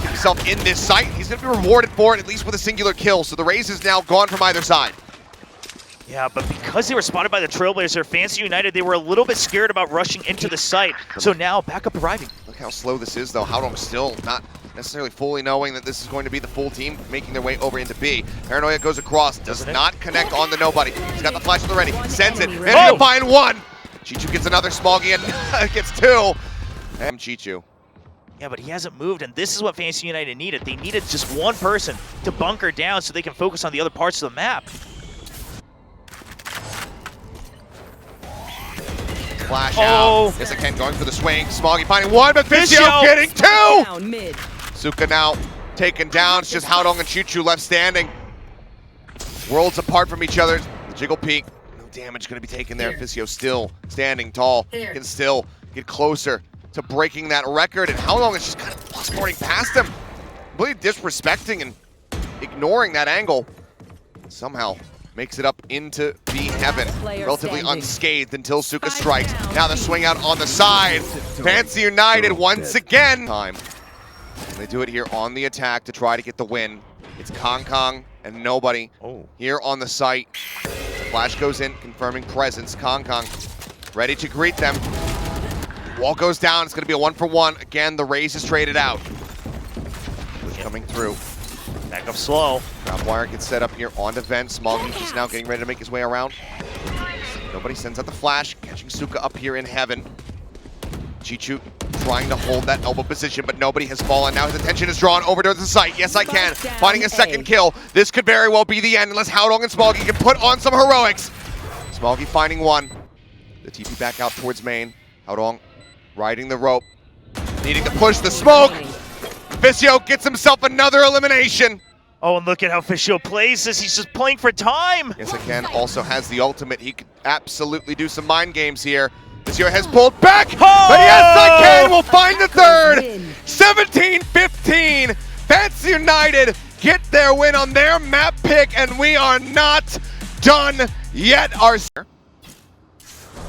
himself in this site. He's gonna be rewarded for it, at least with a singular kill. So the raise is now gone from either side. Yeah, but because they were spotted by the Trailblazer, Fancy United, they were a little bit scared about rushing into the site. So now, backup arriving. Look how slow this is, though. Haodong still not necessarily fully knowing that this is going to be the full team making their way over into B. Paranoia goes across, does not connect on the nobody. He's got the flash already, sends it, managing to find one. Chichu gets another smoggy and gets two. And Chichu. Yeah, but he hasn't moved, and this is what Fancy United needed. They needed just one person to bunker down so they can focus on the other parts of the map. Flash out. Yes, I can. Going for the swing. Smoggy finding one, but Ficio getting two! Suka now taken down. It's just Haodong and Chichu left standing. Worlds apart from each other. The jiggle peek. No damage going to be taken there. Ficio still standing tall. Can still get closer to breaking that record. And Haodong is just kind of sporting past him. Completely disrespecting and ignoring that angle. Somehow makes it up into B heaven. Relatively unscathed until Suka strikes. Now the swing out on the side. Fancy United once again. And they do it here on the attack to try to get the win. It's Kong and nobody here on the site. The flash goes in, confirming presence. Kong ready to greet them. Wall goes down. It's going to be a 1-for-1. Again, the raise is traded out. Push coming through. Back up slow. Ground wire gets set up here on the vent. Smoggy just now getting ready to make his way around. Nobody sends out the flash. Catching Suka up here in heaven. Chichu trying to hold that elbow position, but nobody has fallen. Now his attention is drawn over to the site. Yes, I can. Finding a second kill. This could very well be the end unless Haodong and Smoggy can put on some heroics. Smoggy finding one. The TP back out towards main. Haodong riding the rope. Needing to push the smoke. Ficio gets himself another elimination. Oh, and look at how Ficio plays this. He's just playing for time. Yes, I can. Also has the ultimate. He could absolutely do some mind games here. Ficio has pulled back, but yes, I can will find the third. 17-15. Fancy United get their win on their map pick, and we are not done yet.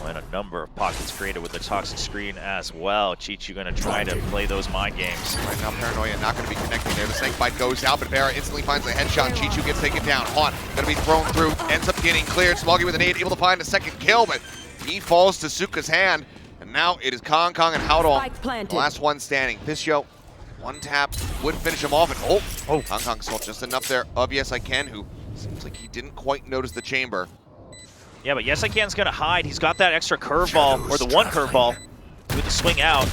And a number of pockets created with the toxic screen as well. Chichu going to try to play those mind games. Right now, Paranoia not going to be connecting there. The snake bite goes out, but Vera instantly finds the headshot. Chichu gets taken down. Haunt going to be thrown through, ends up getting cleared. Smoggy with an 8, able to find a second kill, but he falls to Suka's hand. And now it is Kong and Haodong, the last one standing. Ficio, one tap, would finish him off, and Kong saw just enough there of Yes I Can, who seems like he didn't quite notice the chamber. Yeah, but Yes I Can's gonna hide. He's got that extra curveball, or the one curveball, with the swing out.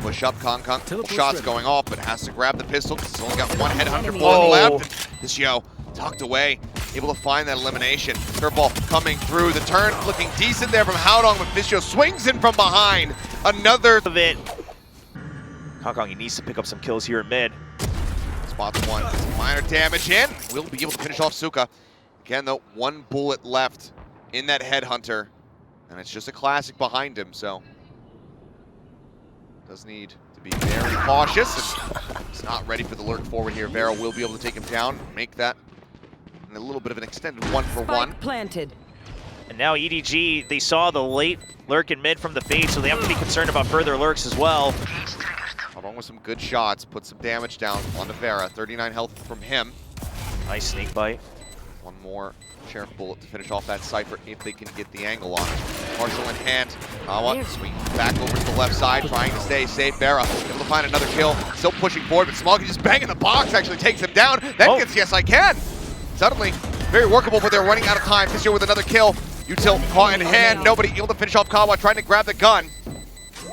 Push up, Kong. Shots going off, but has to grab the pistol because he's only got one headhunter bullet left. Ficio tucked away, able to find that elimination. Curveball coming through. The turn looking decent there from Haodong, but Ficio swings in from behind. Another of it. Kong, he needs to pick up some kills here in mid. Spots one. Minor damage in. Will be able to finish off Suka. Again, though, one bullet left in that headhunter, and it's just a classic behind him, so does need to be very cautious. And he's not ready for the lurk forward here. Vera will be able to take him down, make that a little bit of an extended 1-for-1. Planted. And now EDG, they saw the late lurk in mid from the fade, so they have to be concerned about further lurks as well. Along with some good shots, put some damage down onto Vera. 39 health from him. Nice snake bite. One more sheriff bullet to finish off that Cypher if they can get the angle on it. Marshall in hand. Kawa swing back over to the left side, trying to stay safe. Vera able to find another kill. Still pushing forward, but Smoggy just banging the box, actually takes him down. Then gets Yes I Can. Suddenly, very workable, but they're running out of time. Ficio with another kill. Util caught in hand. Nobody able to finish off Kawa, trying to grab the gun.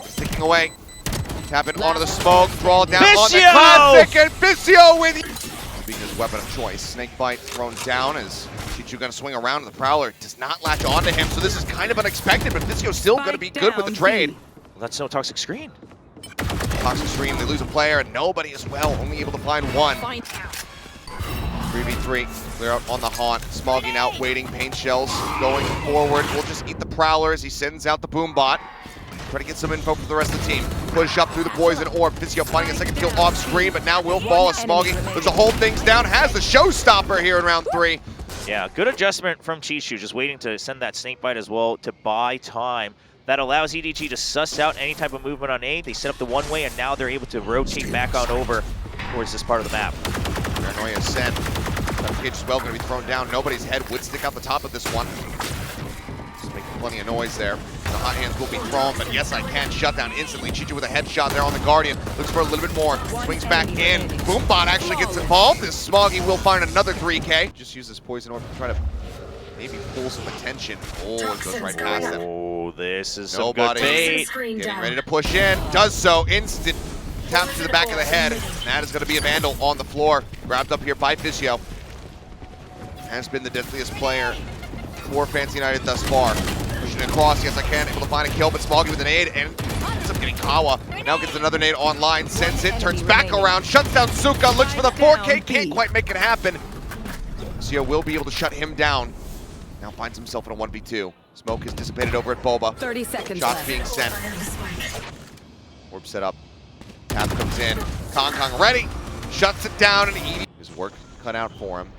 Sticking away. Tapping onto the smoke. Draw down on the classic, and Ficio with being his weapon of choice. Snake bite thrown down as Chichu going to swing around, and the Prowler does not latch onto him, so this is kind of unexpected, but Ficio's still going to be good with the trade. That's no toxic screen. Toxic screen, they lose a player, and nobody as well, only able to find one. 3v3, they're out on the haunt. Smoggy now waiting, paint shells going forward. We'll just eat the Prowler as he sends out the boom bot. Try to get some info for the rest of the team. Push up through the poison orb. Fizzio finding a second kill off screen, but now will fall as Smoggy looks to hold things down. Has the showstopper here in round 3. Yeah, good adjustment from Chishu, just waiting to send that snake bite as well to buy time. That allows EDG to suss out any type of movement on A. They set up the one-way, and now they're able to rotate back on over towards this part of the map. Paranoia sent. Cage as well going to be thrown down. Nobody's head would stick out the top of this one. Just making plenty of noise there. The hot hands will be thrown, but yes, I can. Shut down instantly. Chichu with a headshot there on the Guardian. Looks for a little bit more. Swings back in. Boombot actually gets involved. This Smoggy will find another 3K. Just use this poison orb to try to maybe pull some attention. Oh, it goes right past them. Oh, this is some good bait. Getting ready to push in. Does so. Instant tap to the back of the head. That is going to be a Vandal on the floor. Grabbed up here by Fizzio. Has been the deadliest player for Fancy United thus far. Pushing across, yes I can, able to find a kill, but Smoggy with a nade, and ends up getting Kawa. Now gets another nade online, sends it, turns back around, shuts down Suka, looks for the 4K, can't quite make it happen. Fizzio will be able to shut him down. Now finds himself in a 1v2. Smoke has dissipated over at Boba. 30 seconds Shots left. being sent. Orb set up. Tap comes in. Kong ready. Shuts it down, and EDG his work cut out for him.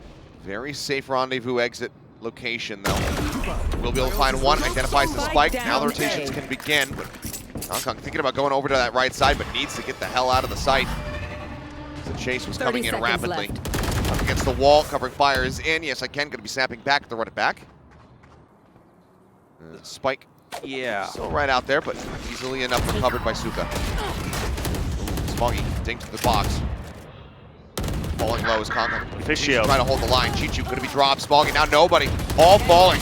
Very safe rendezvous exit location, though. We'll be able to find one. Identifies the spike. Now the rotations can begin. But Kong thinking about going over to that right side, but needs to get the hell out of the sight. The chase was coming in rapidly. Up against the wall, covering fire is in. Yes, I can. Going to be snapping back to run it back. Spike. Yeah. Still right out there, but easily enough recovered by Suka. Smoggy dinks to the box. Falling low is Kong. Fizzio trying to hold the line. Chichu going to be dropped. Smoggy now nobody. All falling.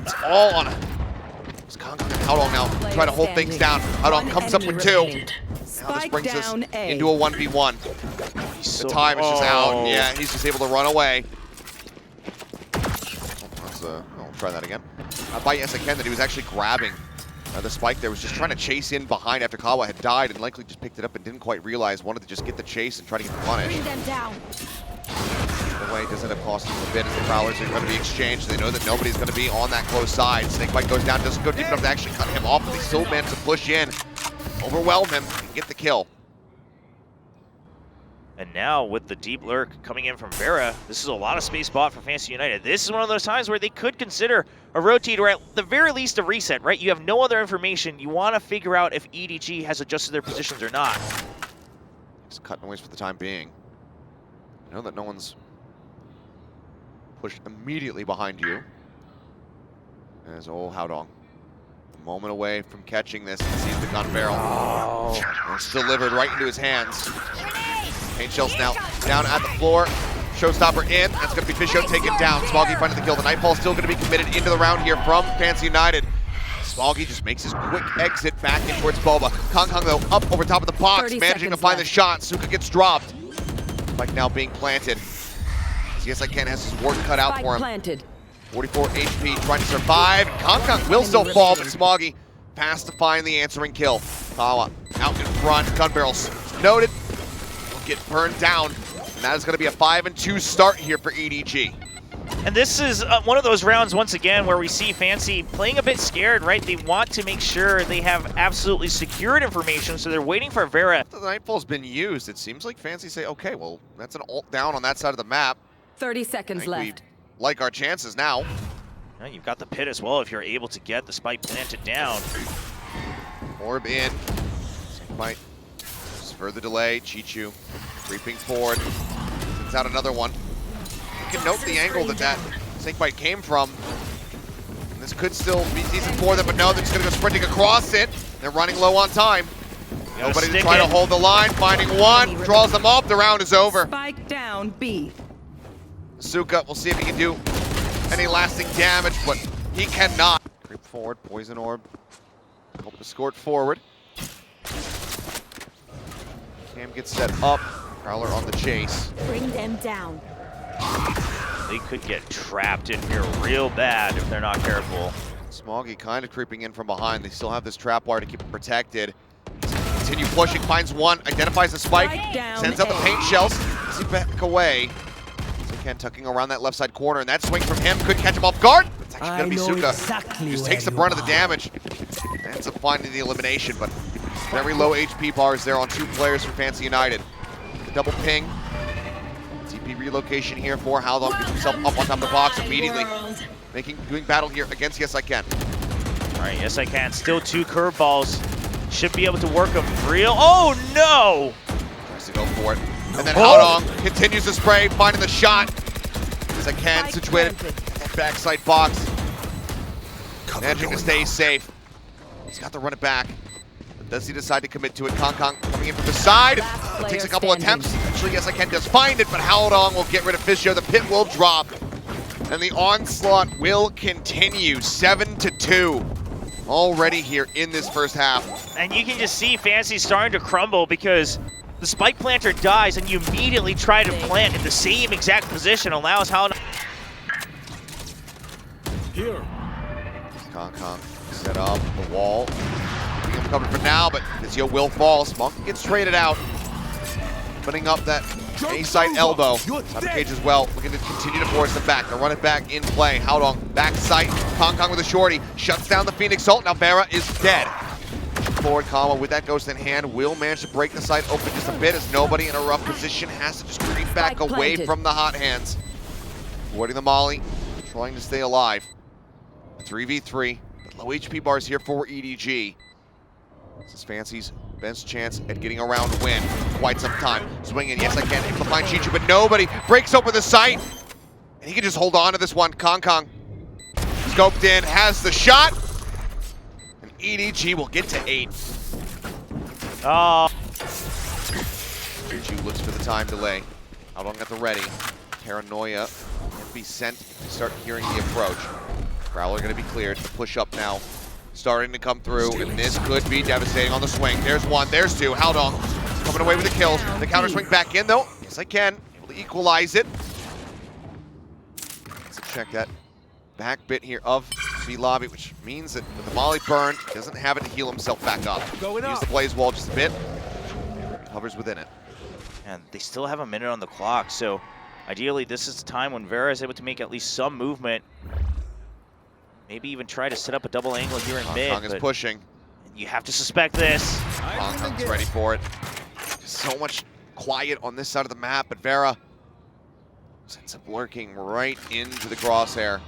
It's all on. It's Kong and Haodong now trying to hold things down. Haodong comes up with 2. Now this brings us into a 1v1. The time is just out. Yeah, he's just able to run away. I'll try that again. By yes I can that he was actually grabbing the spike there, was just trying to chase in behind after Kawa had died and likely just picked it up and didn't quite realize, wanted to just get the chase and try to get the punish. Bring them down. The way does end up costing him a bit as the Prowlers are going to be exchanged. They know that nobody's going to be on that close side. Snakebite goes down, doesn't go deep enough to actually cut him off, but they still manage to push in, overwhelm him, and get the kill. And now with the deep lurk coming in from Vera, this is a lot of space bought for Fancy United. This is one of those times where they could consider a rotate or at the very least a reset, right? You have no other information. You want to figure out if EDG has adjusted their positions or not. Just cut noise for the time being. I know that no one's pushed immediately behind you. As old Haodong, a moment away from catching this, and sees the gun barrel. Oh. And it's delivered right into his hands. Paint shells now down at the floor. Showstopper in. That's going to be Fizzio taken down. Smoggy finding the kill. The Nightfall still going to be committed into the round here from Fancy United. Smoggy just makes his quick exit back in towards Boba. Kong though up over top of the box, managing to find the shot. Suka gets dropped. Spike now being planted. Yes I can has his work cut out for him. Planted. 44 HP, trying to survive. Kong will still fall, but Smoggy fast to find the answering kill. Kawa out in front. Gun barrels noted. Get burned down, and that is going to be a 5-2 start here for EDG. And this is one of those rounds, once again, where we see Fancy playing a bit scared, right? They want to make sure they have absolutely secured information, so they're waiting for Vera. After the Nightfall's been used, it seems like Fancy say, okay, well, that's an ult down on that side of the map. 30 seconds left. We like our chances now. Yeah, you've got the pit as well if you're able to get the spike planted down. Orb in. Snakebite. Further delay. Chichu creeping forward. Sends out another one. You can note the angle that Snakebite came from. And this could still be decent for them, but no, they're just going to go sprinting across it. They're running low on time. Nobody to try to hold the line. Finding one. Draws them up. The round is over. Spike down B. Suka, we'll see if he can do any lasting damage, but he cannot. Creep forward. Poison orb. Help escort forward. Cam gets set up. Prowler on the chase. Bring them down. They could get trapped in here real bad if they're not careful. Smoggy kind of creeping in from behind. They still have this trap wire to keep it protected. Continue pushing, finds one, identifies the spike, sends out the paint shells. Does he back away? Ken tucking around that left side corner, and that swing from him could catch him off guard. It's actually going to be Suka. Exactly Just takes the brunt of the damage. Ends up finding the elimination, but very low HP bars there on 2 players for Fancy United. The double ping. TP relocation here for Howlong. Gets himself up on top of the box immediately. Doing battle here against Yes I Can. All right, Yes I Can. Still 2 curveballs. Should be able to work them real. Oh no! Tries to go for it. And then Howlong continues to spray, finding the shot. Yes I Can situated. Backside box. Managing to stay safe. He's got to run it back. But does he decide to commit to it? Kong coming in from the side. Takes a couple attempts. Actually, Yes I Can does find it, but Howlong will get rid of Fishio. The pit will drop. And the onslaught will continue. 7-2. Already here in this first half. And you can just see Fancy starting to crumble because the spike planter dies and you immediately try to plant in the same exact position, allows Howlong. Here. Kong set up the wall. Keeping him covered for now, but Fizio will fall. Smoggy gets traded out. Putting up that A-side elbow. Top of cage as well, looking to continue to force them back. They'll run it back in play. Howlong, back sight. Kong with a shorty. Shuts down the Phoenix ult. Now Vera is dead. Forward combo with that ghost in hand. Will manage to break the site open just a bit as nobody in a rough position has to just creep back away from the hot hands. Avoiding the molly. Trying to stay alive. 3v3. But low HP bars here for EDG. This is Fancy's best chance at getting around to win. Quite some time. Swinging, Yes I Can, able to find Chichu, but nobody breaks open the site. And he can just hold on to this one. Kong. Scoped in, has the shot. And EDG will get to 8. Oh. Chichu looks for the time delay. Howlong at the ready. Paranoia can be sent to start hearing the approach. Prowler going to be cleared. The push up now starting to come through, and this could be devastating on the swing. There's 1, there's 2. Howlong coming away with the kills. The counter swing back in though. Yes I Can. Able to equalize it. Let's check that back bit here of B Lobby, which means that with the molly burn, he doesn't have it to heal himself back up. Use the blaze wall just a bit. Hovers within it. And they still have a minute on the clock, so ideally this is the time when Vera is able to make at least some movement. Maybe even try to set up a double angle here in mid. Kong is pushing. You have to suspect this. Kong's ready for it. Just so much quiet on this side of the map, but Vera ends up working right into the crosshair.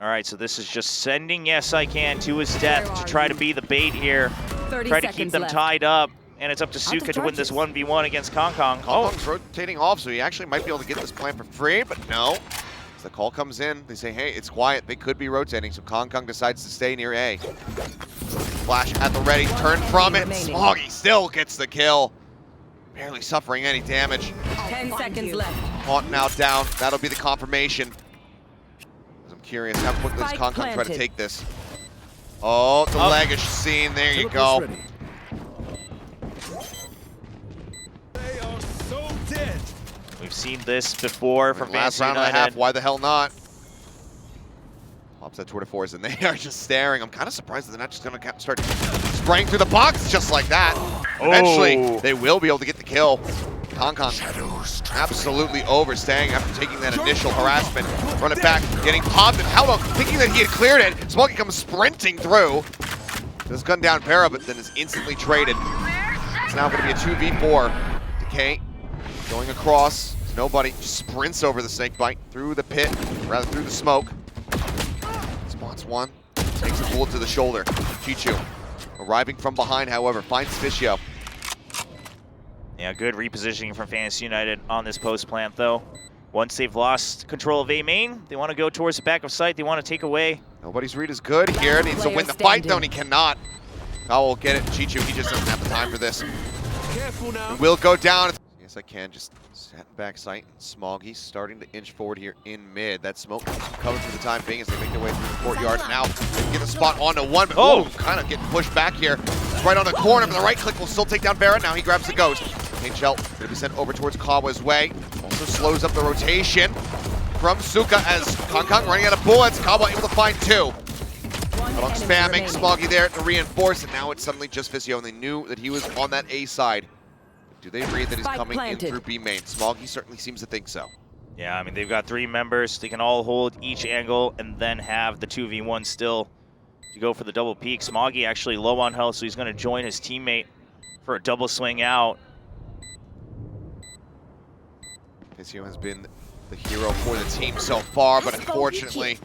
All right, so this is just sending Yes I Can to his death to try to be the bait here. Try to keep them tied up. And it's up to Suka to win this 1v1 against Kong. Kong's rotating off, so he actually might be able to get this plan for free, but no. As the call comes in, they say, hey, it's quiet. They could be rotating, so Kong decides to stay near A. Flash at the ready, turn from it. Smoggy still gets the kill. Barely suffering any damage. 10 seconds left. Caught now down. That'll be the confirmation. I'm curious how quickly does Kong try to take this. Oh, the leg is seen. There you go. We've seen this before from last Fancy round and a United. half. Why the hell not? Pops that tour de force, and they are just staring. I'm kind of surprised that they're not just going to start spraying through the box just like that. Eventually, they will be able to get the kill. Kong absolutely overstaying after taking that initial harassment. Run it back, getting popped, and Howlong thinking that he had cleared it. Smoggy comes sprinting through. Does gun down Vera, but then is instantly traded. It's now going to be a 2v4. Decay going across. Nobody just sprints over the snake bite through the pit, rather through the smoke. Spots 1, takes a bullet to the shoulder. Chichu arriving from behind, however, finds Fishio. Yeah, good repositioning from Fantasy United on this post plant though. Once they've lost control of A main, they want to go towards the back of site. They want to take away. Nobody's read is good here. Needs to win the fight though, and he cannot. Kyle will get it. Chichu, he just doesn't have the time for this. Careful now. It will go down. Yes, I can. Just set back sight. Smoggy starting to inch forward here in mid. That smoke covered for the time being as they make their way through the courtyard. Now they can get the spot onto 1, but kind of getting pushed back here. It's right on the corner, but the right click will still take down Vera. Now he grabs the ghost. HL going to be sent over towards Kawa's way. Also slows up the rotation. from Suka as Kong running out of bullets. Kawa able to find 2. One Spamming enemy Smoggy there to reinforce, and now it's suddenly just Physio, and they knew that he was on that A side. Do they read that he's Spike coming planted. in through B main? Smoggy certainly seems to think so. Yeah, I mean, they've got 3 members. They can all hold each angle and then have the 2v1 still to go for the double peek. Smoggy actually low on health, so he's going to join his teammate for a double swing out. Physio has been the hero for the team so far, but unfortunately,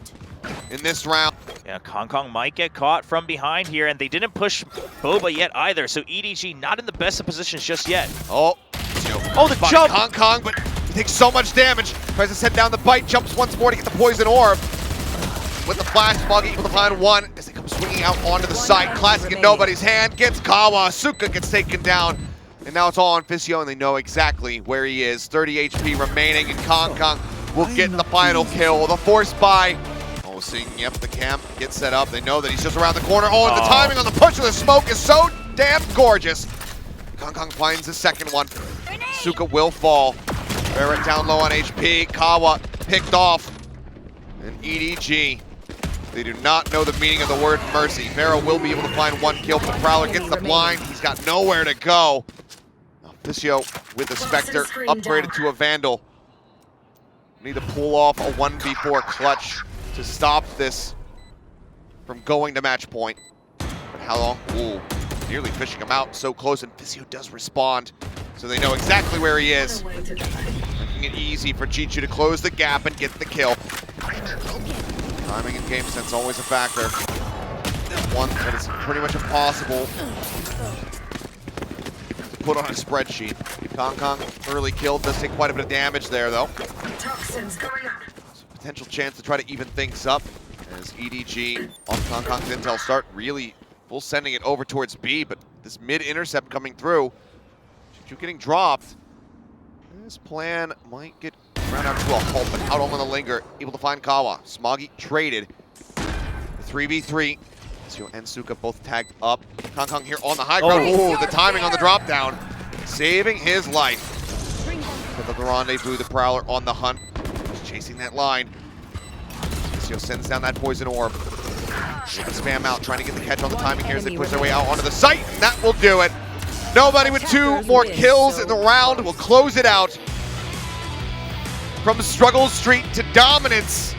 in this round, Yeah, Kong might get caught from behind here, and they didn't push Boba yet either, so EDG not in the best of positions just yet. oh, the jump! Kong, but he takes so much damage. Tries to send down the bite, jumps once more to get the poison orb. With the flash, Smoggy able to find 1 as they come swinging out onto the side. Classic in nobody's hand, gets Kawa. Suka gets taken down. And now it's all on Physio, and they know exactly where he is. 30 HP remaining, and Kong will get the final kill. The force buy. Oh, seeing, yep, the camp gets set up. They know that he's just around the corner. Oh, and the timing on the push of the smoke is so damn gorgeous. Kong finds the second one. Suka will fall. Barrett down low on HP. Kawa picked off. And EDG, they do not know the meaning of the word mercy. Barrow will be able to find 1 kill, but Prowler gets the blind. He's got nowhere to go. Physio with the Spectre upgraded to a Vandal. Need to pull off a 1v4 clutch to stop this from going to match point. But how long? Ooh, nearly fishing him out. So close, and Physio does respond. So they know exactly where he is. Making it easy for Chichu to close the gap and get the kill. Timing and game sense always a factor. One that is pretty much impossible put on a spreadsheet. Kong early kill, does take quite a bit of damage there though. Toxins going up. Potential chance to try to even things up as EDG on Kong's intel start really full sending it over towards B, but this mid intercept coming through, Chichu getting dropped. This plan might get round out to a halt, but out on the linger, able to find Kawa. Smoggy traded. 3v3. Physio and Suka both tagged up. Kong here on the high ground. Ooh, the timing on the drop down. Saving his life. With the rendezvous, the Prowler on the hunt. Just chasing that line. Physio sends down that poison orb. Spam out, trying to get the catch on the timing here as they push their way out onto the site, and that will do it. Nobody with 2 more kills in the round will close it out. From struggle street to dominance.